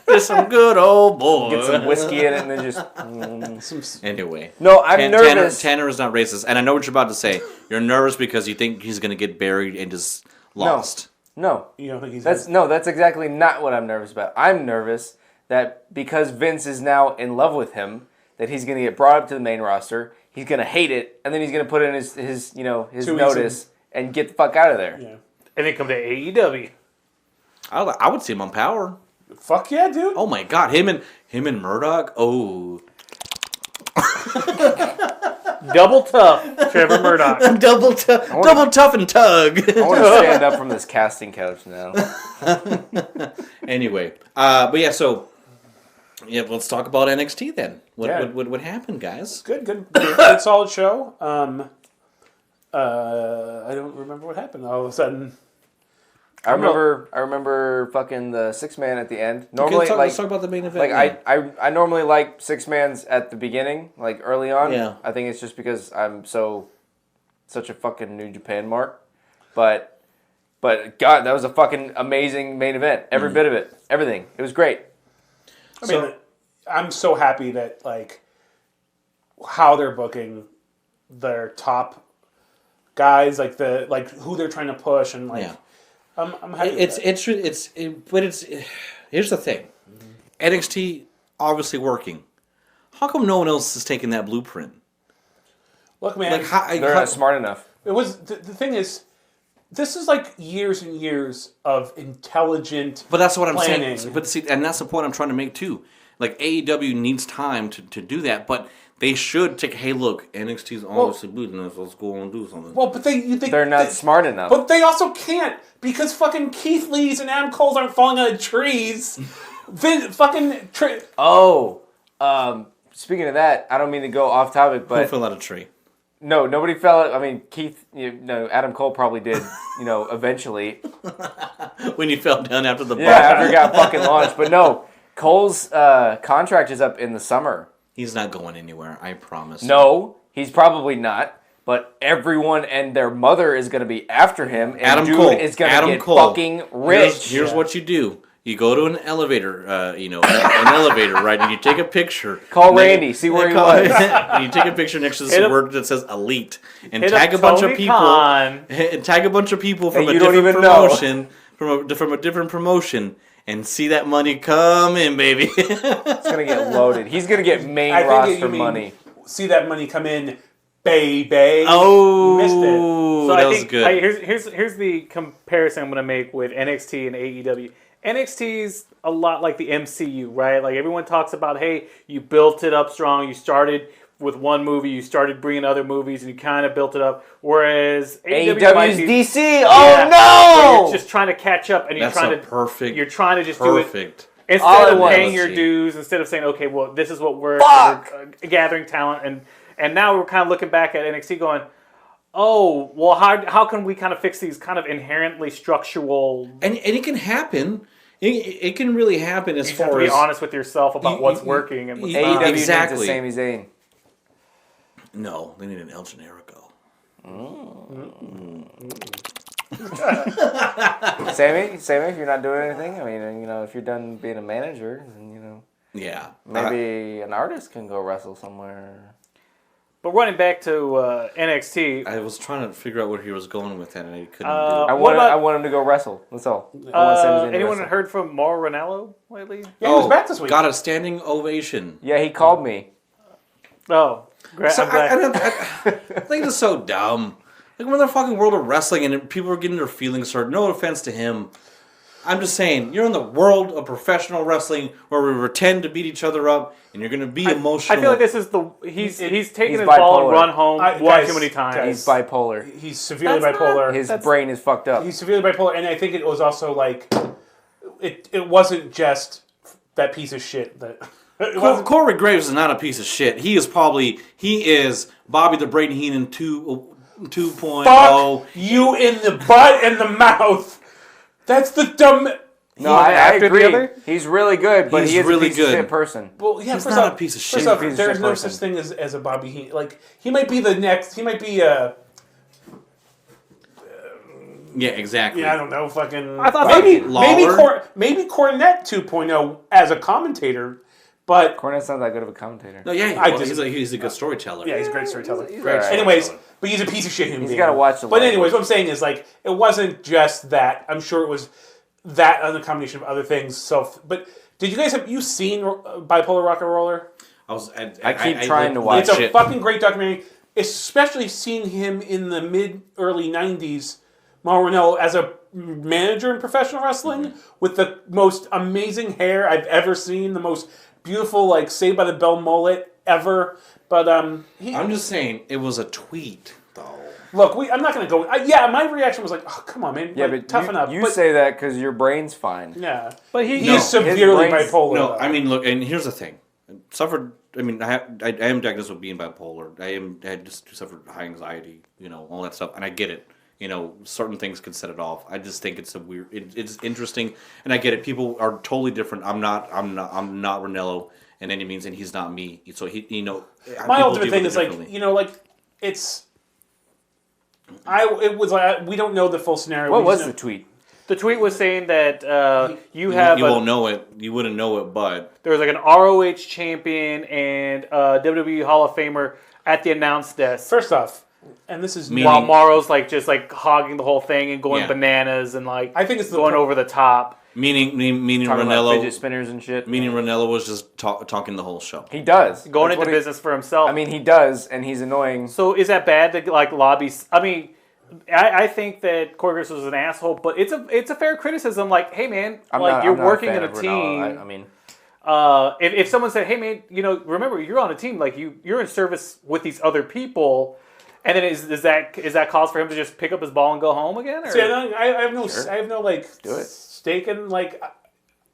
Just some good old boy. Get some whiskey in it and then just... Anyway. No, I'm nervous. Tanner is not racist. And I know what you're about to say. You're nervous because you think he's going to get buried and just lost. No. You don't think he's That's exactly not what I'm nervous about. I'm nervous that because Vince is now in love with him, that he's going to get brought up to the main roster, he's going to hate it, and then he's going to put in his 2 weeks notice and get the fuck out of there. Yeah. And then come to AEW. I would see him on Power. Fuck yeah, dude. Oh my God, him and Murdoch. Oh, Double tough, Trevor Murdoch. double tough and tug. I want to stand up from this casting couch now. Anyway, but yeah, so yeah, let's talk about NXT then. Yeah. What happened, guys? Good solid show. I don't remember what happened all of a sudden. I remember fucking the 6-man at the end. Normally, let's talk about the main event. Like I normally like 6-mans at the beginning, like early on. Yeah. I think it's just because I'm such a fucking New Japan mark. But God, that was a fucking amazing main event. Every bit of it, everything. It was great. I mean, I'm so happy that like how they're booking their top guys, like who they're trying to push, and like I'm happy. Here's the thing, NXT obviously working. How come no one else is taking that blueprint? Look, man, Like They're not smart enough. it was the thing is. This is like years and years of intelligent But that's what I'm planning. saying. But see, and that's the point I'm trying to make too. Like AEW needs time to do that, but they should take. Hey, look, NXT's obviously beating us. Let's go and do something. Well, but They're not smart enough. But they also can't because fucking Keith Lee's and Adam Cole's aren't falling out of trees. Speaking of that, I don't mean to go off topic, Who but fell out of tree? no, nobody fell. I mean, Keith, Adam Cole probably did, eventually. When you fell down after the bar. Yeah, after he got fucking launched. But no, Cole's contract is up in the summer. He's not going anywhere, I promise. No, he's probably not. But everyone and their mother is going to be after him. And Adam dude Cole is going to get Cole. fucking rich. Here's what you do. You go to an elevator, an elevator, right? And you take a picture. Call Randy, see where he was. And you take a picture next to this word that says "elite" and Hit tag up a bunch of Tony people. Khan. And tag a bunch of people from Hey, a you don't different even know. promotion, from a different promotion, and see that money come in, baby. It's going to get loaded. He's going to get main I think roster you mean money. see that money come in, baby. Oh, Missed it. So that I was think good. here's the comparison I'm going to make with NXT and AEW. NXT's a lot like the MCU, right? Like everyone talks about, hey, you built it up strong. You started with one movie, you started bringing other movies, and you kind of built it up. Whereas AEW might AEW's be- DC. Yeah, Oh where no! you're just trying to catch up, and you're That's trying a to perfect. You're trying to just do it perfect. instead All of at paying once. your dues. Instead of saying, okay, well, this is what we're gathering talent, and now we're kind of looking back at NXT, going, oh, well, how can we kind of fix these kind of inherently structural? And it can happen. It can really happen as You have far to be as honest with yourself about what's working and what's not. AEW Exactly. needs a Sami Zayn. No, they need an El Generico. Sammy, if you're not doing anything, I mean, if you're done being a manager, then, Yeah, maybe an artist can go wrestle somewhere. But running back to NXT, I was trying to figure out where he was going with that, and I couldn't I do it. want him to go wrestle. That's all. I want Sami Zayn to anyone wrestle. heard from Mauro Ranallo lately? Yeah, he was back this week. Got a standing ovation. Yeah, he called me. Oh, great. So I'm glad. I think it's so dumb. Like, we're in the fucking world of wrestling, and people are getting their feelings hurt. No offense to him. I'm just saying, you're in the world of professional wrestling where we pretend to beat each other up, and you're going to be emotional. I feel like this is he's taken he's his ball and bipolar. run home I- one guys, too many times. guys. He's bipolar. He's severely That's bipolar. His brain is fucked up. He's severely bipolar, and I think it was also like it wasn't just that piece of shit that. It wasn't, Corey Graves is not a piece of shit. He is Bobby the Braden Heenan 2.0. fuck you in the butt and the mouth. That's the dumb. No, I after the agree. other? He's really good, but He's he is really a piece good. of shit person. Well, yeah, He's first not off- a piece of first shit. off, He's a there's shit no person. such thing as a Bobby Heenan. Like he might be the next. He might be a. Yeah, exactly. Yeah, I don't know. Fucking. I thought Lawler? Maybe Cornette 2.0 as a commentator, but Cornette's not that good of a commentator. No, yeah, I well, just- he's a good storyteller. yeah, he's a great storyteller. He's alright. Anyways, but he's a piece of shit human being. gotta watch the But language. anyways, what I'm saying is like it wasn't just that. I'm sure it was that and a combination of other things. So, but did you guys have you seen Bipolar Rock and Roller? I keep trying to watch It's a shit. fucking great documentary, especially seeing him in the early 90s, Mauro Ranallo, as a manager in professional wrestling with the most amazing hair I've ever seen, the most beautiful, like, Saved by the Bell mullet ever. But, I'm just saying, it was a tweet, though. look, I'm not going to go... yeah, my reaction was like, oh, come on, man. Yeah, like, but toughen up. you But, say that because your brain's fine. yeah. But He's No, severely his brain's- bipolar. No, though. I mean, look, and here's the thing. I am diagnosed with being bipolar. I had just suffered high anxiety, all that stuff, and I get it. certain things can set it off. I just think it's it's interesting, and I get it. People are totally different. I'm not Ranello in any means, and he's not me. So my ultimate thing is it's. It was like we don't know the full scenario. What was the tweet? The tweet was saying that you won't know it. You wouldn't know it, but there was like an ROH champion and WWE Hall of Famer at the announce desk. First off, and this is while Morrow's just hogging the whole thing and going bananas and I think it's going over the top. Meaning Talking Ranello, about fidget spinners and shit. Meaning Ranello was just talking the whole show. He does going into business for himself. I mean, he does, and he's annoying. So is that bad to lobby? I mean, I think that Corey Graves was an asshole, but it's a fair criticism. Like, hey man, you're working in a team. I mean, if someone said, hey man, remember you're on a team, you're in service with these other people. And then is that cause for him to just pick up his ball and go home again? Or? See, I have no stake in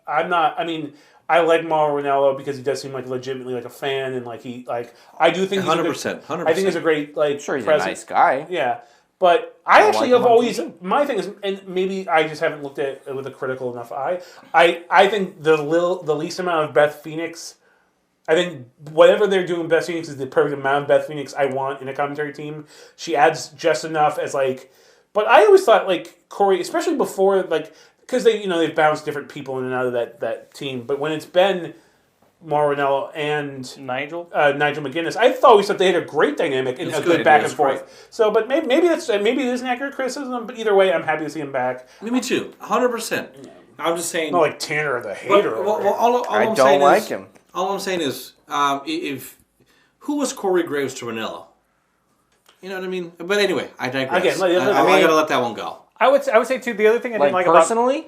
I'm not. I mean, I like Mauro Ranello because he does seem legitimately a fan and I do think 100%. I think he's a great sure he's president. a nice guy. Yeah, but I actually have always my thing is, and maybe I just haven't looked at it with a critical enough eye. I think the least amount of Beth Phoenix. I think whatever they're doing, Beth Phoenix is the perfect amount of Beth Phoenix I want in a commentary team. She adds just enough as but I always thought Corey, especially before because they've bounced different people in and out of that team. But when it's been Mauro Ranello and Nigel McGuinness, I always thought they had a great dynamic and a good back and forth. Great. So, but maybe it is an accurate criticism. But either way, I'm happy to see him back. Me too, 100%. I'm just saying. Not like Tanner the hater. I don't like him. All I'm saying is, who was Corey Graves to Ranello? You know what I mean? But anyway, I digress. Again, I gotta let that one go. I would say too. The other thing I didn't like personally,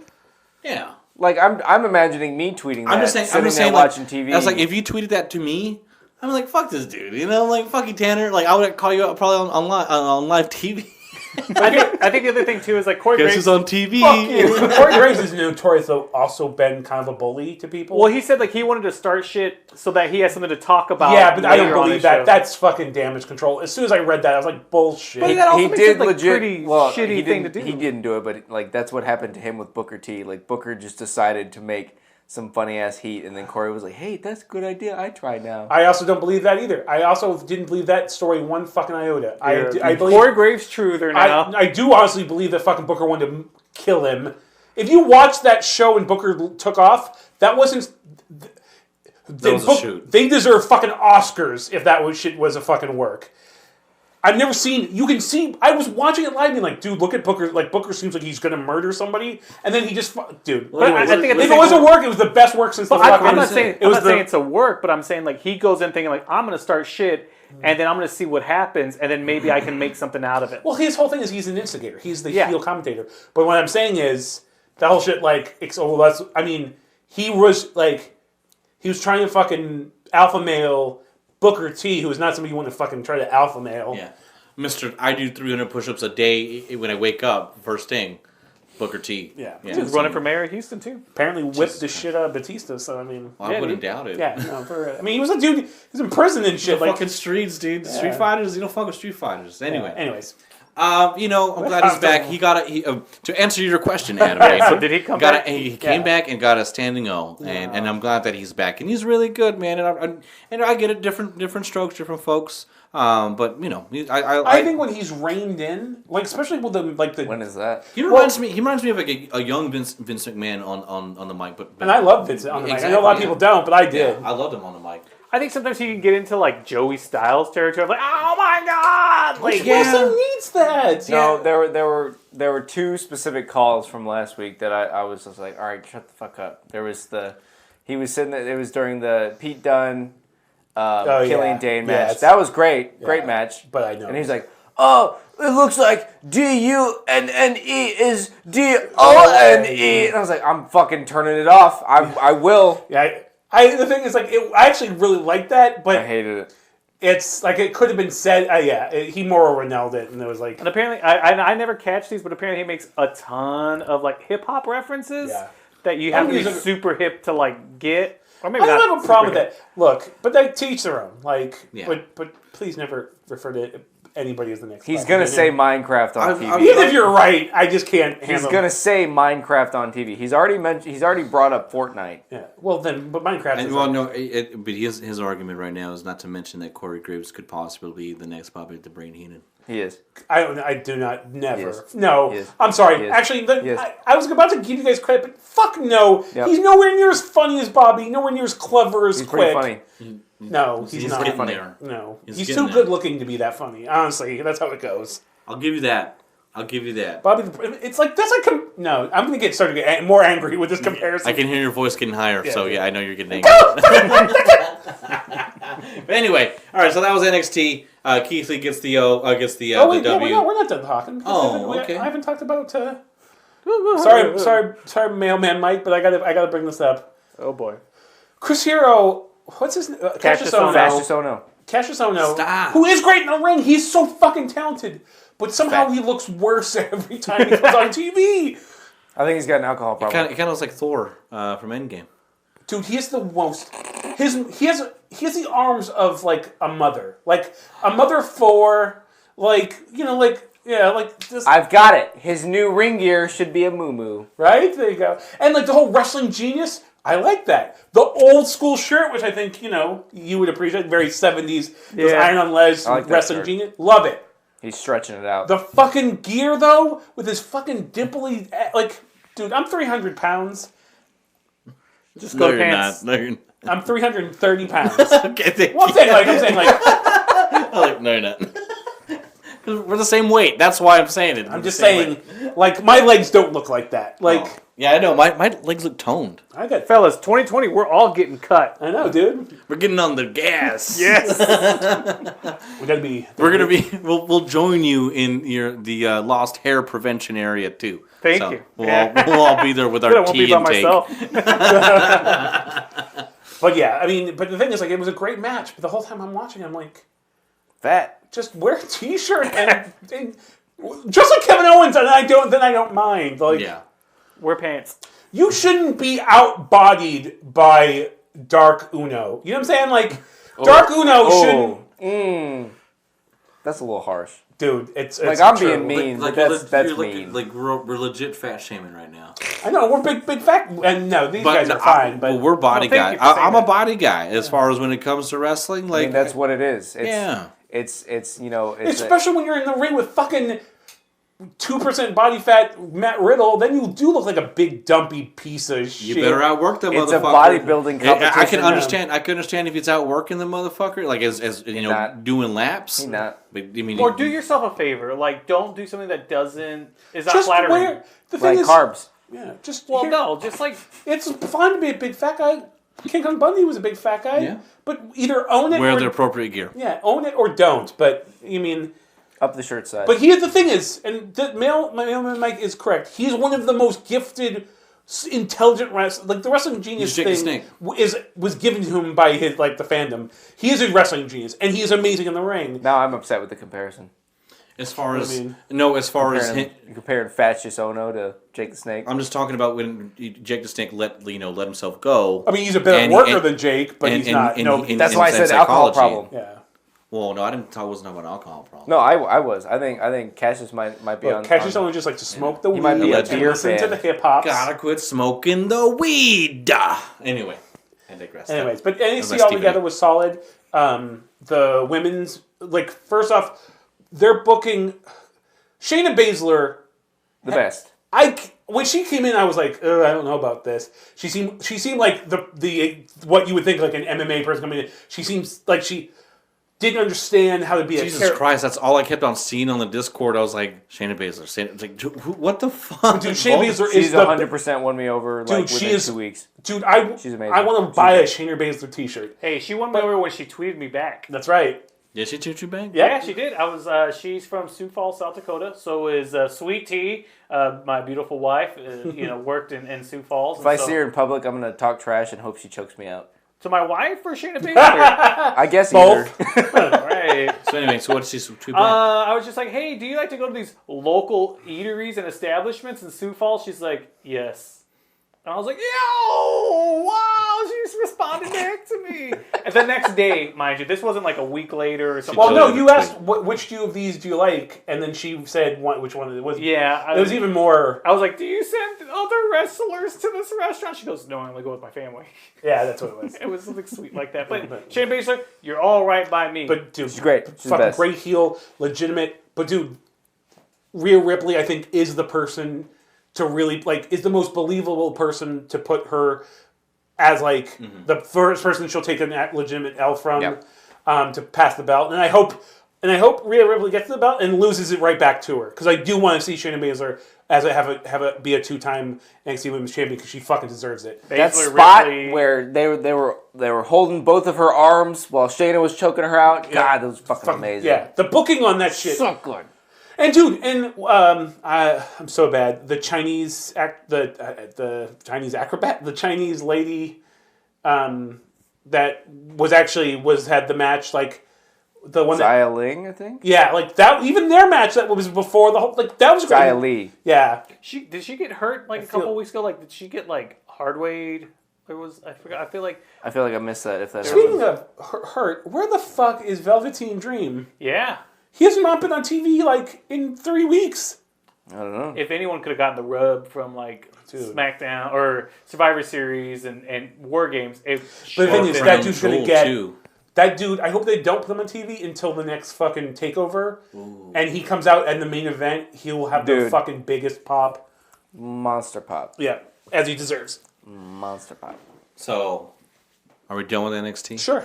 yeah. I'm imagining me tweeting that. I'm just saying watching TV. I was if you tweeted that to me, I'm fuck this dude. Fuck you, Tanner. I would call you up probably on live TV. I think the other thing too is Corey Graves is on TV. Fuck you. Corey Graves is notorious though, also been kind of a bully to people. Well, he said he wanted to start shit so that he has something to talk about. Yeah, but I don't believe that. Show. That's fucking damage control. As soon as I read that, I was like, bullshit. But that also makes it pretty shitty thing to do. He didn't do it, but that's what happened to him with Booker T. Booker just decided to make some funny ass heat, and then Corey was like, "Hey, that's a good idea. I try now." I also don't believe that either. I also didn't believe that story one fucking iota. I believe Corey Graves truther now. I do honestly believe that fucking Booker wanted to kill him. If you watch that show and Booker took off, that wasn't. That was a shoot. They deserve fucking Oscars if that shit was a fucking work. I've never seen. You can see. I was watching it live, being like, "Dude, look at Booker. Booker seems like he's gonna murder somebody," and then he just, dude. But I think if it wasn't work, it was the best work since the fucking. I'm not saying it's a work, but I'm saying he goes in thinking I'm gonna start shit, and then I'm gonna see what happens, and then maybe I can make something out of it. Well, his whole thing is he's an instigator. He's the heel commentator. But what I'm saying is that whole shit. He was trying to fucking alpha male Booker T, who is not somebody you want to fucking try to alpha male. Yeah. Mr. I do 300 push-ups a day when I wake up, first thing. Booker T. Yeah. He's running for mayor of Houston, too. Apparently whipped the shit out of Batista, so I wouldn't doubt it. Yeah, no, he was a dude, he's in prison and shit. Fucking streets, dude. Yeah. Street fighters, you don't fuck with street fighters. Anyway. Yeah. Anyways. I'm glad he's back. He got to answer your question, Adam. So did he come back? He came back and got a standing O, and I'm glad that he's back, and he's really good, man. And I get it, different strokes, different folks. But I think when he's reined in, especially with the when is that? He reminds me of a young Vince McMahon on the mic. But and I love Vince on the mic. I know a lot of people don't, but I did. Yeah, I loved him on the mic. I think sometimes he can get into Joey Styles territory. Oh my god! Wilson needs that. No, there were two specific calls from last week that I was just like, all right, shut the fuck up. There was he was sitting there. It was during the Pete Dunne, Killian Dane match. That was great match. But I know. And he's like, oh, it looks like D-U-N-N-E is D-O-N-E. And I was like, I'm fucking turning it off. I will. Yeah. The thing is, I actually really liked that, but I hated it. It's it could have been said. He more Ronaldo it, and it was And apparently, I never catch these, but apparently he makes a ton of hip hop references that you have to be super hip to get. Or maybe I don't have a problem with that. Look, but they teach their own. But please never refer to anybody as the next. He's Bobby gonna Heenan. say Minecraft on TV. Even if you're right, I just can't handle. He's gonna say Minecraft on TV. He's already brought up Fortnite. Yeah. Well, then, but Minecraft. And, is well, like, no, but his argument right now is not to mention that Corey Graves could possibly be the next Bobby the Brain Heenan. He is. I do not. Never. Yes. No. Yes. I'm sorry. Yes. Actually, Yes. I was about to give you guys credit, but fuck no. Yep. He's nowhere near as funny as Bobby. Nowhere near as clever as He's quick. pretty funny. No, he's not. getting there. No, He's he's getting too there. good looking to be that funny. Honestly, that's how it goes. I'll give you that. Bobby, it's like that's like no. I'm gonna get more angry with this comparison. I can hear your voice getting higher, so dude. yeah, I know you're getting angry. But anyway, all right. So that was NXT. Keith Lee gets the Oh wait, the no, W. we're not done talking. Oh, okay. I haven't talked about. Sorry, mailman Mike, but I gotta bring this up. Oh boy. Chris Hero, what's his name? Cassius Ohno. Cassius Ohno, Stop. who is great in the ring. He's so fucking talented, but somehow he looks worse every time he comes on TV. I think he's got an alcohol problem. It kind of looks like Thor from Endgame. Dude, he is the most. He has the arms of like a mother for like this. I've got it. His new ring gear should be a moo-moo. Right there you go, and like the whole wrestling genius. I like that. The old school shirt, which I think you would appreciate, very 70s. Those iron on legs, I like that wrestling shirt. genius. Love it. He's stretching it out. The fucking gear though, with his fucking dimply, like, dude, I'm 300 pounds. Just go pants. No, you're not. I'm 330 pounds. Okay, thank Well, I'm saying like. no, you're not. 'Cause we're the same weight. That's why I'm saying it. I'm just saying, like, my legs don't look like that. Like, Yeah, I know. My legs look toned. I got. Fellas, 2020, we're all getting cut. I know, dude. We're getting on the gas. Yes. We gotta be. We're gonna be. We'll join you in the lost hair prevention area too. Thank So you. We'll all be there with I our won't be tea by intake. myself. But yeah, I mean, but the thing is, like, it was a great match. But the whole time I'm watching, I'm like, Fat. just wear a t-shirt and just like Kevin Owens, and I don't mind. Like, Yeah. Wear pants. you shouldn't be outbodied by Dark Uno. You know what I'm saying? Like, Dark Uno shouldn't. That's a little harsh. Dude, it's Like, it's I'm true. being mean, but that's mean. We're legit fat shaming right now. I know we're big fat, and no, these guys are fine. But we're body Well, guys. thank you for saying I'm a that. body guy as far as when it comes to wrestling. I Like mean, that's what it is. It's, Yeah. It's it's especially when you're in the ring with fucking 2% body fat Matt Riddle, then you do look like a big dumpy piece of shit. you better outwork the it's a motherfucker. bodybuilding I competition. can understand. I can understand if it's outworking the motherfucker, like as you know, not. doing laps. He's not. But I mean, Or do yourself a favor. Like, don't do something that is not Just flattering. wear the thing Like is, carbs. yeah, just Well, here- no, just like It's fine to be a big fat guy. King Kong Bundy was a big fat guy. Yeah. But either own it wear or the appropriate gear. own it or don't. But you mean, Up the shirt size. but here's the thing is, and the mailman Mike is correct. He's one of the most gifted, intelligent wrestlers. Like the wrestling genius He's Jake the thing Snake. was given to him by his the fandom. He is a wrestling genius, and he is amazing in the ring. Now I'm upset with the comparison. As far as mean? as far as Comparing, you comparing Cassius Ohno to Jake the Snake. I'm just talking about when Jake the Snake let himself go. I mean, he's a better And- worker and- than Jake, but he's not. That's why I said alcohol problem. Yeah. Well, no, I wasn't talking about alcohol problem. No, I was. I think Cassius might be on. Cassius on only just like to smoke the weed might be a and beer listen to fan. the hip hop. Gotta quit smoking the weed. Anyway, I digress. Anyways, but NXT Unless altogether Stephen- was solid. The women's, like, first off, they're booking Shayna Baszler. the best. When she came in, I was like, I don't know about this. She seemed like the what you would think like an MMA person coming in. She seems like she didn't understand how to be Jesus a character. Christ, that's all I kept on seeing on the Discord. I was like, Shayna Baszler. It's like, what the fuck? Dude, Shayna Baszler She's is the 100% won me over like she within is- 2 weeks. dude. She's amazing. I want to She's buy a great. Shayna Baszler T-shirt. hey, she won me over when she tweeted me back. That's right. Did she toot you back? Yeah, she did. I was. She's from Sioux Falls, South Dakota. So is Sweet Tea, my beautiful wife. Worked in Sioux Falls. If I see her in public, I'm gonna talk trash and hope she chokes me out. To my wife or Shayna Baszler? I guess Both. either. Right. So anyway, so what did she tweet back? I was just like, hey, do you like to go to these local eateries and establishments in Sioux Falls? She's like, yes. And I was like, yo, wow. oh, she's responded back to me. And the next day, mind you, this wasn't like a week later or something. Well, no, you asked which two of these do you like, and then she said which one it was. Yeah. It was even more. I was like, do you send other wrestlers to this restaurant? She goes, no, I only go with my family. Yeah, that's what it was. It was something sweet like that. But Shayna Baszler, you're all right by me. But dude, She's great. She's the fucking best. great heel, legitimate. But dude, Rhea Ripley, I think, is the person to really is the most believable person to put her as the first person she'll take a legitimate L from to pass the belt. And I hope Rhea Ripley gets the belt and loses it right back to her, because I do want to see Shayna Baszler be a 2-time NXT Women's Champion, because she fucking deserves it. That Baszler, spot Ripley, where they were holding both of her arms while Shayna was choking her out. God, that was fucking amazing. Yeah, the booking on that shit. So good. And dude, I'm so bad. The Chinese the Chinese acrobat, the Chinese lady, that had the match, the one Xia Ling, I think. Yeah, that, even their match that was before the whole, that was great. Xia Li. Yeah. did she get hurt a couple weeks ago? Did she get hardwayed? I forgot. I feel like I missed that. If that. Speaking of hurt, where the fuck is Velveteen Dream? yeah. He has not been on TV in 3 weeks. I don't know. If anyone could have gotten the rub from SmackDown or Survivor Series and War Games, But the thing is, that dude's gonna get too. that dude. I hope they don't put him on TV until the next fucking takeover, and he comes out in the main event. He will have the fucking biggest pop. Monster pop. Yeah, as he deserves. Monster pop. So, are we done with NXT? Sure.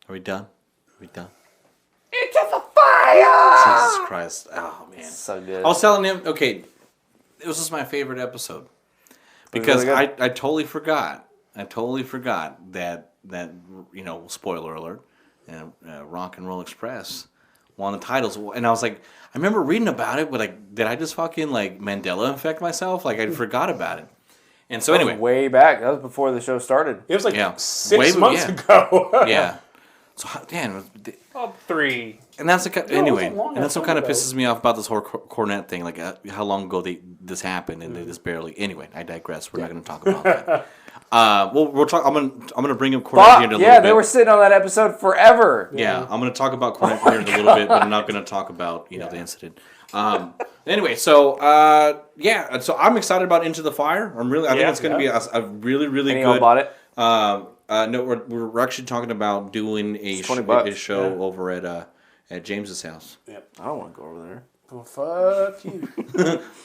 Are we done? into the fire. Jesus Christ! Oh man, So good. I was telling him, okay, this was my favorite episode because really I totally forgot. that spoiler alert, Rock and Roll Express won the titles, and I was like, I remember reading about it, but did I just fucking Mandela effect myself? I forgot about it. And so anyway, way back. That was before the show started. It was 6 Way- months yeah. ago. yeah. So damn. Up 3. And that's anyway, wasn't long and that's what enough kind of ago. pisses me off about this whole Cornette thing. How long ago this happened, and they just barely. Anyway, I digress. We're not going to talk about that. We'll talk. I'm gonna bring up Cornette here in a little bit. They were sitting on that episode forever. Yeah, I'm going to talk about Cornette here in a little bit, but I'm not going to talk about the incident. Anyway, so so I'm excited about Into the Fire. I think it's going to be a really, really And good. you bought it? No, we're actually talking about doing a $20. show over at James's house. Yep. I don't want to go over there. Well, fuck you.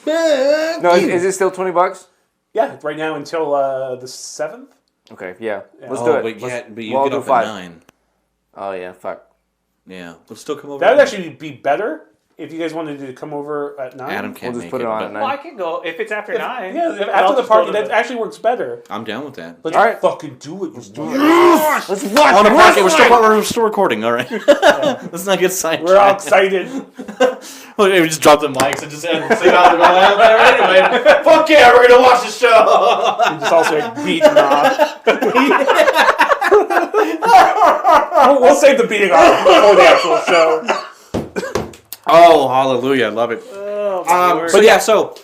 No, is it still $20? Yeah, right now until the 7th. Okay, yeah. Let's Oh, do it. but you we'll get do off 5. at 9. Oh yeah, fuck. Yeah, we'll still come over. That would at actually be better if you guys wanted to come over at 9. Adam can't We'll just make put it on but at Well, I 9. can go if it's after 9. Yeah, I'll after the just party, go to that actually works better. I'm down with that. Let's All right. fucking do it. Let's do it. Let's watch On a podcast, we're still recording. All right, let's not get sidetracked. We're all excited. Well, we just drop the mics and just say out there anyway. Fuck yeah, we're gonna watch the show. We just all start beating off. We'll save the beating off before the actual show. Oh, hallelujah! I love it. Oh, But yeah, so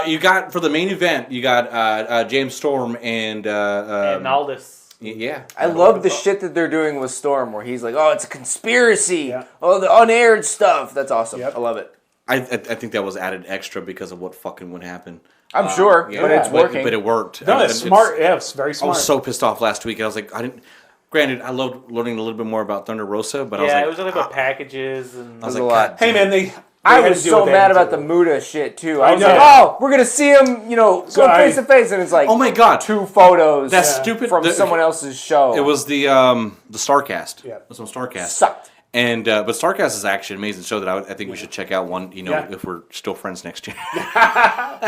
you got for the main event, you got James Storm and and Aldis. yeah. I love the shit that they're doing with Storm, where he's like, "Oh, it's a conspiracy. Yeah. Oh, the unaired stuff." That's awesome. Yep. I love it. I think that was added extra because of what fucking would happen. I'm sure, Yeah, but it's working. But it worked. No, And it's smart. Yeah, it's very I smart. was so pissed off last week. I was like, I didn't. Granted, I loved learning a little bit more about Thunder Rosa, but Yeah, I it was was like, only about packages and. I was It like, was a lot. God Hey, damn. man, I had was to do so what they mad had to about the do. Muda shit too. I was know. like, "Oh, we're gonna see him, going Sorry. face to face," and it's like, Oh my God. 2 photos. That's stupid. from someone else's show. It was the Starcast. Yeah. It was from Starcast. Sucked. And but Starcast is actually an amazing show that I think we should check out one. Yeah. If we're still friends next year.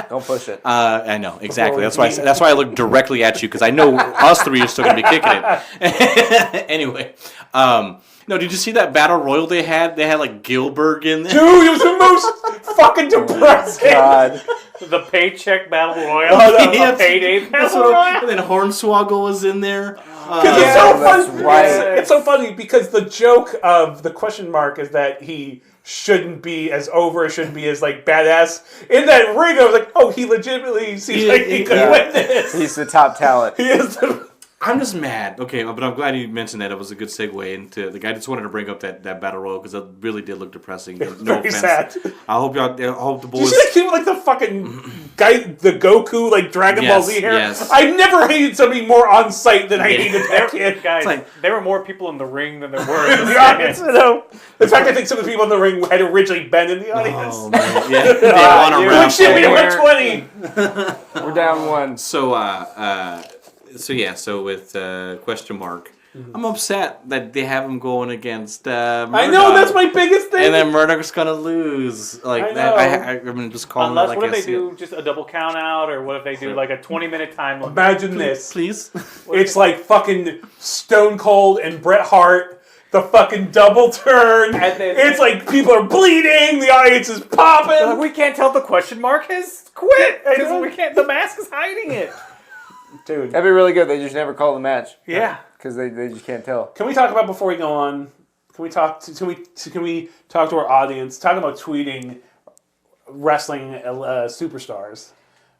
Don't push it. I know exactly. Before That's why I look directly at you because I know us three are still going to be kicking it. Anyway, no, did you see that battle royal they had? They had Gilbert in there. Dude, it was the most fucking depressing. God. The paycheck battle royal. Yeah, The payday That's battle what royal. and then Hornswoggle was in there. Because Yeah, it's so that's funny. right. It's so funny because the joke of the question mark is that he shouldn't be as over, shouldn't be as badass. In that ring, I was like, oh, he legitimately seems like he could Yeah. win this. He's the top talent. He is. I'm just mad. Okay, but I'm glad you mentioned that. It was a good segue into the guy. Just wanted to bring up that battle royal because it really did look depressing. No Very offense. sad. I hope y'all. I hope the Did you boys. see that kid with like the fucking guy, the Goku like Dragon Ball Z hair? Yes. I never hated somebody more on sight than I hated that kid. Guys, like- there were more people in the ring than there were in In the the audience, stands. you know. In fact, I think some of the people in the ring had originally been in the audience. Oh man, yeah. They want to You're round like, shit, we forward. went 20. We're down one. So with question mark, I'm upset that they have him going against. Murdoch. I know, that's my biggest thing. And then Murdoch's gonna lose. Like I that. know. I'm just calling Unless, it like what if I they see do it. just a double count out, or what if they do like a 20-minute time limit? Imagine this. Please. It's like fucking Stone Cold and Bret Hart, the fucking double turn. And then- It's like people are bleeding, the audience is popping. We can't tell if the question mark has quit I know. because we can't. The mask is hiding it. Dude, That'd be really good. They just never call the match Yeah. because they just can't tell. can we talk about before we go on? Can we talk to our audience? Talk about tweeting wrestling superstars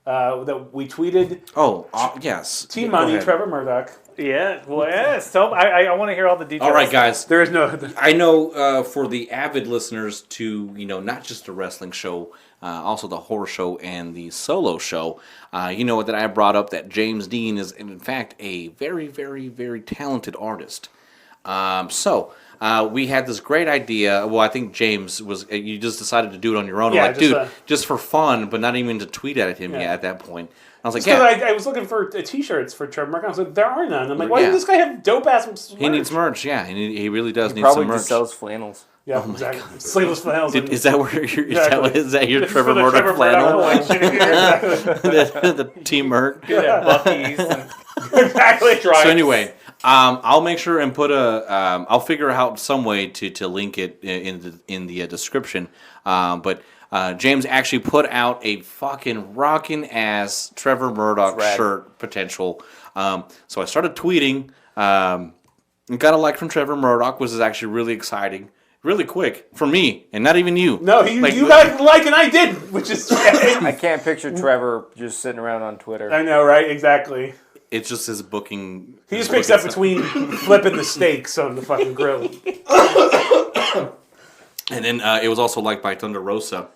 that we tweeted. Oh yes. Team Go Money, ahead. Trevor Murdoch. Yeah. Well, yes. So I want to hear all the details. All right, guys. There is no. I know for the avid listeners to, not just the wrestling show, also the horror show and the solo show, that I brought up that James Dean is, in fact, a very, very, very talented artist. So we had this great idea. Well, I think James you just decided to do it on your own. Yeah, I'm like, just, dude, just for fun, but not even to tweet at him Yeah. yet at that point. I was like, Because yeah. I was looking for T-shirts for Trevor Murdoch. I was like, there are none. I'm like, why Yeah. doesn't this guy have dope ass? He needs merch, yeah. He really does need Probably some merch. just sells flannels. Yeah, exactly. Sleeveless flannels. Is that where is Exactly. that your This is Trevor for the Murdoch Trevor flannel? Murdoch collection here. the Team Merc. Do that Buc-ee's and exactly. Stripes. So anyway, I'll make sure and put I'll figure out some way to link it in the description. But James actually put out a fucking rockin' ass Trevor Murdoch Rad. shirt potential. So I started tweeting. And got a like from Trevor Murdoch, which is actually really exciting. Really quick for me, and not even you. No, you got like and I didn't, which is. I can't picture Trevor just sitting around on Twitter. I know, right? Exactly. It's just his booking. He his just picks booking up stuff. between flipping the steaks on the fucking grill. And then it was also liked by Thunder Rosa.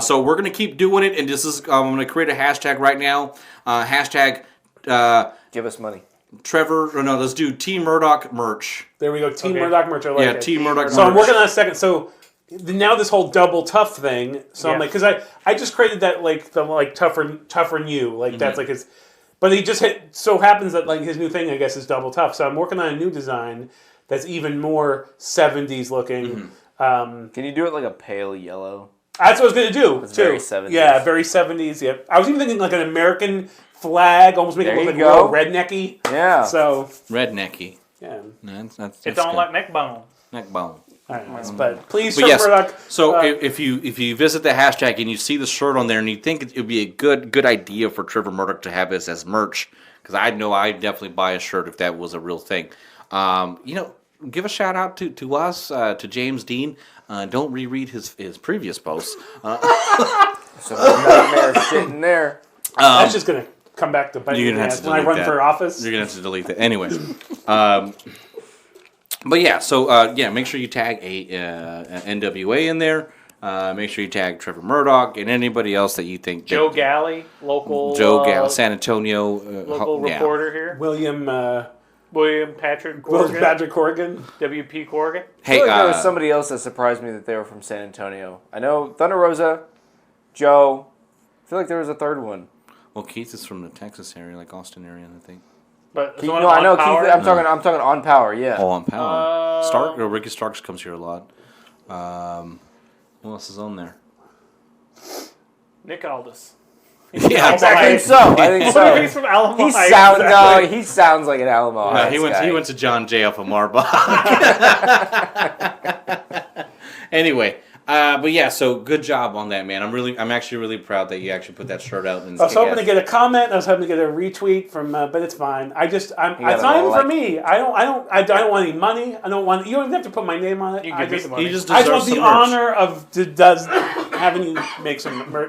So we're gonna keep doing it, and this is I'm gonna create a hashtag right now. Hashtag Give us money. Trevor. Or no, let's do Team Murdoch merch. There we go. Team Okay. Murdoch merch. I like Yeah, it. Team Murdoch merch. So I'm working on a second. So now this whole double tough thing. So I'm Yeah. like, because I just created that like the like tougher new like that's like his. But he just so happens that like his new thing I guess is double tough. So I'm working on a new design that's even more 70s looking. Can you do it like a pale yellow? That's what I was gonna do too. very 70s. Yeah, very 70s. Yep. I was even thinking like an American flag, almost make it There look like you a little go. rednecky. Yeah. So Rednecky. yeah. No, that's it's on good. like neck bone. neck bone. I don't know, but please, But Trevor yes, Murdoch. so if you visit the hashtag and you see the shirt on there and you think it would be a good idea for Trevor Murdoch to have this as merch, because I know I'd definitely buy a shirt if that was a real thing. Give a shout out to us, to James Dean. Don't reread his previous posts. Some nightmare shit in there. That's just gonna come back to bite me You're in gonna the have ass to when I delete run that. for office. You're gonna have to delete that anyway. But yeah, so make sure you tag an NWA in there. Make sure you tag Trevor Murdoch and anybody else that you think. Joe Galley, local San Antonio, local reporter here. William William Patrick Corrigan. Patrick Corrigan. WP Corrigan. I Hey, feel like there was somebody else that surprised me that they were from San Antonio. I know Thunder Rosa, Joe. I feel like there was a third one. well, Keith is from the Texas area, like Austin area, I think. But Keith, someone no, I know on Keith. Power? I'm talking on Power. Yeah. Oh, on Power. Stark or Ricky Starks comes here a lot. Who else is on there? Nick Aldis. Yeah, I I think so. I think What if he's so. from Alamo He Heights? sounds no. He sounds like an Alamo No, Heights he went. guy. He went to John Jay off of Marbach. Anyway, but yeah. So good job on that, man. I'm actually really proud that you actually put that shirt out. And I was hoping to get a comment. I was hoping to get a retweet from, but it's fine. It's gotta not even like- for me. I don't want any money. I don't want. You don't even have to put my name on it. You I can give me just, the money. He just I just want deserves the some merch. honor of does having you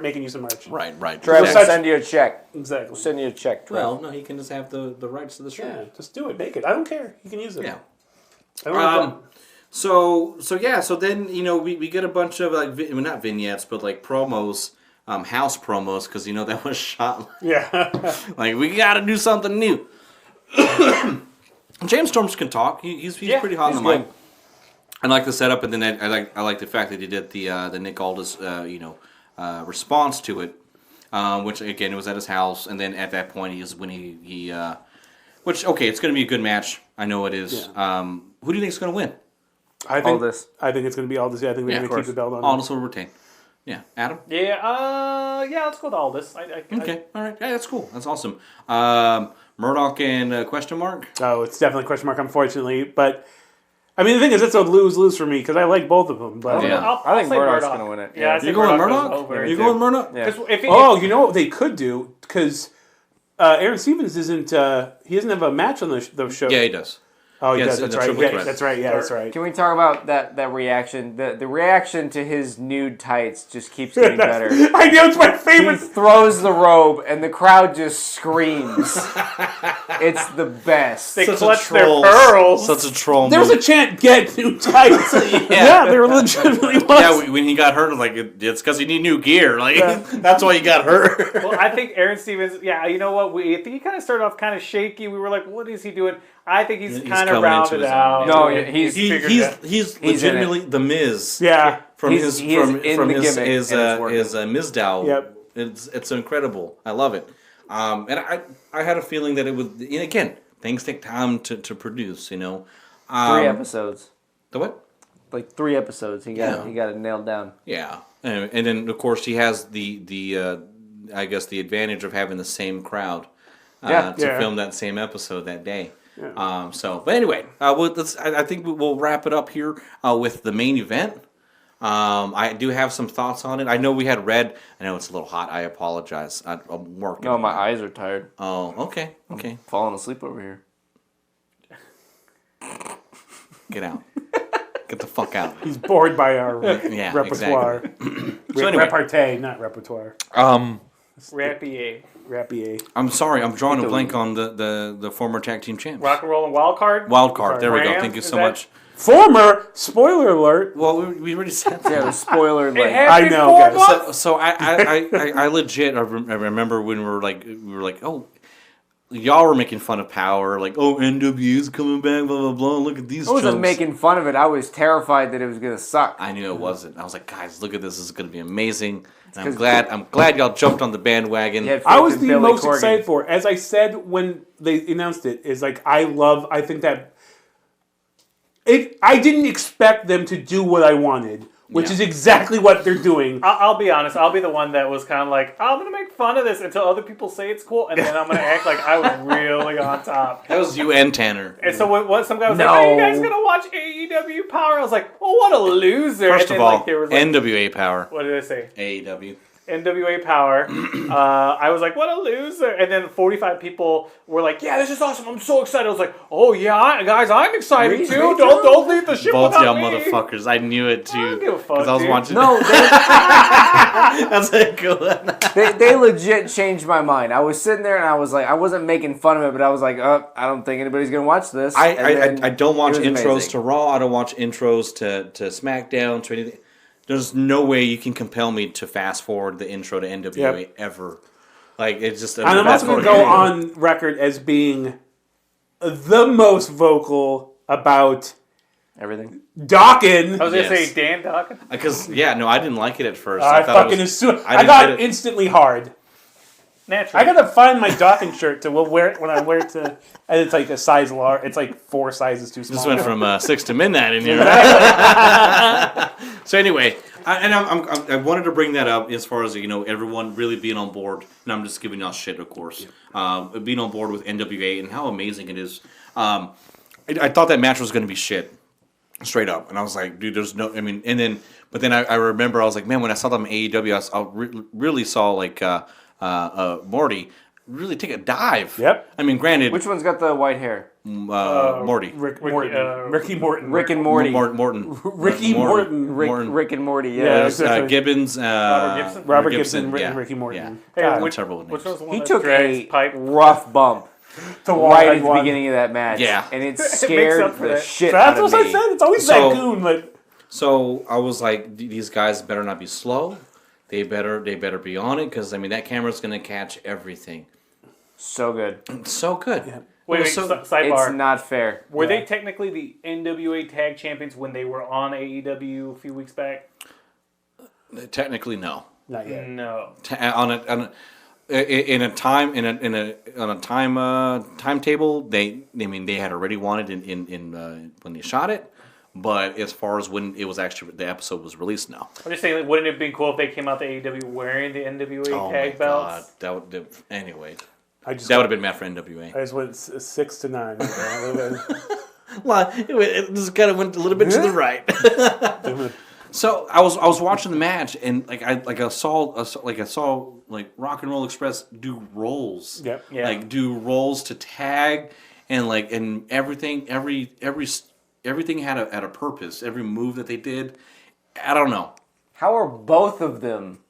making you some merch. Right. Trev, Such- we'll send you a check. Exactly. We'll send you a check, Trev. Well, no, he can just have the rights to the shirt. Yeah, just do it. Make it. I don't care. You can use it. Yeah. I don't So then we get a bunch of not vignettes but like promos, house promos because that was shot. yeah. Like we got to do something new. James Storms can talk. He's pretty hot on the mic. I like the setup, and then I like the fact that he did the Nick Aldis response to it, which again it was at his house, and then at that point it's going to be a good match. I know it is. Yeah. Who do you think is going to win? I think Aldis. I think it's going to be Aldis. Yeah, I think we're going to keep the belt on. Aldis will retain. Yeah, Adam. Yeah. Let's go with Aldis. Okay, all right. Yeah, that's cool. That's awesome. Murdoch and question mark. Oh, it's definitely a question mark, unfortunately. But I mean, the thing is, it's a lose-lose for me because I like both of them. But Yeah. I think say Murdoch's Murdoch. going to win it. Yeah, I think You going Murdoch Murdoch? goes over. You going Murdoch? Yeah. you know what they could do? Because Aaron Stevens isn't. He doesn't have a match on the show. Yeah, he does. Oh, he Yes, does. That's the right. triple Yeah, threat. that's right. Yeah, that's right. Can we talk about that reaction? The reaction to his nude tights just keeps getting better. I know it's my He favorite. throws the robe and the crowd just screams. It's the best. They Such a clutch their troll. pearls. Such a troll. There was a move. chant, "Get new tights." Yeah, there legitimately was. Yeah, when he got hurt, like it's because he need new gear. Like that's why he got hurt. Well, I think Aaron Stevens. Yeah, you know what? I think he kind of started off kind of shaky. We were like, "What is he doing?" I think he's kind of coming into rounded his own, out. yeah. No, And he's figured it out. He's in it. legitimately the Miz. Yeah. From He his is in from the his gimmick, his and it's working. Mizdow. Yep. It's incredible. I love it. And I had a feeling that it would. And again, things take time to produce. 3 episodes. The what? Like 3 episodes. He got it nailed down. Yeah, and then of course he has the I guess the advantage of having the same crowd to film that same episode that day. Yeah. But anyway, I think we'll wrap it up here with the main event. I do have some thoughts on it. I know we had red. I know it's a little hot. I apologize. I'm working. No, my eyes are tired. Oh, okay. Falling asleep over here. Get out. Get the fuck out. He's bored by our Exactly. repertoire. So anyway. Repartee, not repertoire. Rapier. Rapier. I'm sorry. I'm drawing a blank on the former tag team champs. Rock and roll and wild card. Wild card. There we go. Rams, Thank you is so that- much. Former, spoiler alert. Well, we already said that. Yeah, the spoiler. It Like, had I been know, 4 guys. months. So I legit I remember when we were like, oh, y'all were making fun of Power, like, oh, NW's coming back, blah blah blah. Look at these. I wasn't chumps. making fun of it. I was terrified that it was gonna suck. I knew it wasn't. I was like, guys, look at this. This is going to be amazing. And I'm glad y'all jumped on the bandwagon. You had I faith was in the Billy most Corgan. excited for it. As I said when they announced it, is like I think that I didn't expect them to do what I wanted, which is exactly what they're doing. I'll be honest. I'll be the one that was kind of like, I'm gonna make fun of this until other people say it's cool, and then I'm gonna act like I was really on top. That was you and Tanner. And so when some guy was No. like, "Are you guys gonna watch AEW Power?" I was like, "Well, what a loser!" First and of then, all, there was like, NWA Power, what did I say? AEW. NWA Power. I was like, what a loser. And then 45 people were like, yeah, this is awesome. I'm so excited. I was like, oh, yeah, guys, I'm excited Me too. too. Don't leave the ship Both without y'all me. motherfuckers. I knew it too. I don't give a fuck, Because I was dude. watching. No, That's a good one. they legit changed my mind. I was sitting there and I was like, I wasn't making fun of it, but I was like, oh, I don't think anybody's gonna watch this. And then I don't watch it was intros amazing. to Raw. I don't watch intros to SmackDown, to anything. There's no way you can compel me to fast forward the intro to NWA ever. Like, it's just... And I'm also going to go on record as being the most vocal about everything. Dawkins. I was going to Yes. say Dan Dawkins. Because, I didn't like it at first. I thought fucking it was, assume. I I didn't got get it. instantly hard. Naturally. I gotta find my Dawkins shirt to wear it when I wear it to. And it's like a size large. It's like 4 sizes too small. This went from 6 to midnight in here. So anyway, I wanted to bring that up as far as everyone really being on board, and I'm just giving y'all shit, of course. Being on board with NWA and how amazing it is. I thought that match was going to be shit, straight up, and I was like, dude, there's no. I mean, but then I remember I was like, man, when I saw them in AEW, I really saw like Morty. really take a dive. Yep. I mean, granted, Which one's got the white hair? Morty. Ricky Morton. Rick and Morty. Morton. Ricky Morton. Rick and Morty. Yeah. Yeah, There's exactly. Gibbons. Robert Gibson yeah. and Ricky Morton. Hey, God, which terrible names. one's the one He that took drags a pipe? rough bump the wall right had at the one. beginning of that match. Yeah. And it makes scared up for the that. shit That's out of what I me. said. It's always So- that goon, but So I was like, these guys better not be slow. They better be on it because I mean that camera's gonna catch everything. So good. It's so good. Wait, So- sidebar. It's not fair. Were they technically the NWA Tag Champions when they were on AEW a few weeks back? Technically, no. not yet. No. In a timetable, they had already won it in when they shot it. But as far as when it was actually the episode was released, no. I'm just saying, like, wouldn't it have been cool if they came out to AEW wearing the NWA tag belts? that would anyway. I just That would have been Matt for NWA. I just went 6 to 9. Well, it just kind of went a little bit to the right. So I was watching the match and I saw Rock and Roll Express do rolls. Yep. Yeah. Like do rolls to tag and everything everything had a purpose. Every move that they did, I don't know. How are both of them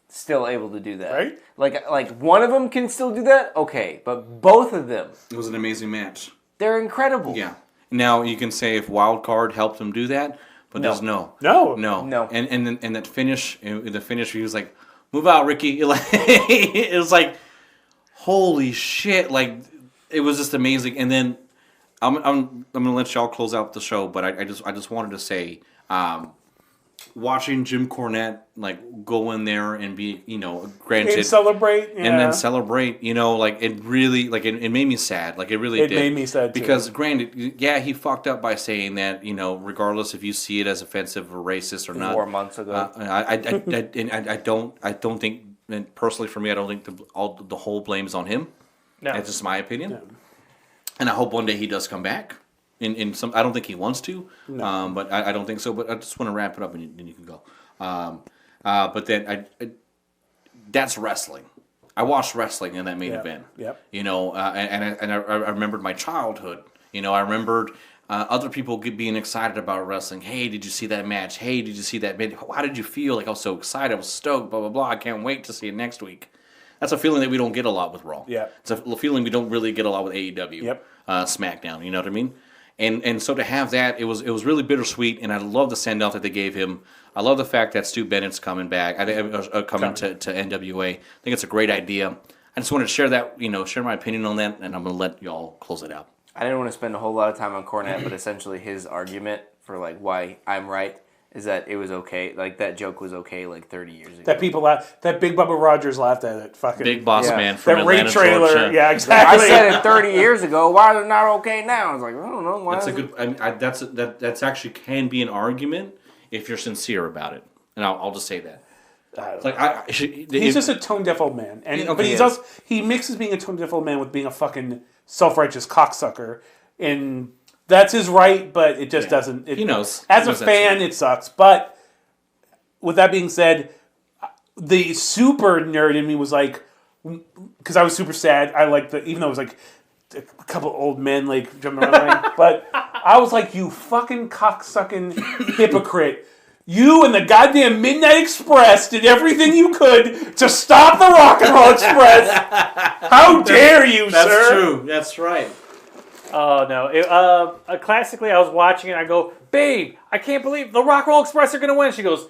still able to do that? Right? Like one of them can still do that? Okay, but both of them, It was an amazing match. they're incredible. Yeah. Now you can say if Wild Card helped them do that, but there's no. No. And that finish, the finish, he was like, "Move out, Ricky." It was like, holy shit! Like it was just amazing. And then I'm gonna let y'all close out the show, but I just wanted to say, watching Jim Cornette like go in there and be granted And celebrate. Yeah. and then celebrate, like it really, like it made me sad. Like it really It did. made me sad, too. Because granted, yeah, he fucked up by saying that, regardless if you see it as offensive or racist or not. 4 months ago. I don't think, and personally for me, I don't think the whole blame is on him. No. That's just my opinion. And I hope one day he does come back. In some, I don't think he wants to, but I don't think so. But I just want to wrap it up, and then you can go. But then that's wrestling. I watched wrestling in that main event. Yep. And I remembered my childhood. I remembered other people being excited about wrestling. Hey, did you see that match? Hey, did you see that match? How did you feel? Like I was so excited. I was stoked. Blah blah blah. I can't wait to see it next week. That's a feeling that we don't get a lot with Raw. Yeah. It's a feeling we don't really get a lot with AEW. Yep. SmackDown. You know what I mean? And so to have that, it was really bittersweet, and I love the send off that they gave him. I love the fact that Stu Bennett's coming back. I think coming to NWA. I think it's a great idea. I just wanted to share that, share my opinion on that, and I'm gonna let y'all close it out. I didn't want to spend a whole lot of time on Cornette, but essentially his argument for like why I'm right is that it was okay. Like that joke was okay like 30 years ago. That people that Big Bubba Rogers laughed at it. Fucking Big Boss Yeah. Man from that Ray Atlanta, trailer. Georgia. Yeah, I exactly. said it 30 years ago. Why is it not okay now? I was like, I don't know. Why That's a is it- good. That's actually can be an argument if you're sincere about it, and I'll just say that. Like He's just a tone deaf old man, and Okay, but he's yeah. also he mixes being a tone deaf old man with being a fucking self righteous cocksucker, and that's his right. But it just doesn't. He knows. As He a knows that's fan, right. it sucks. But with that being said, the super nerd in me was like, because I was super sad. I liked even though it was like a couple old men like jumping around, the ring, but I was like, you fucking cocksucking hypocrite. You and the goddamn Midnight Express did everything you could to stop the Rock and Roll Express. How dare you, That's sir? true. That's right. Oh no! Classically, I was watching it. I go, "Babe, I can't believe the Rock Roll Express are going to win." She goes,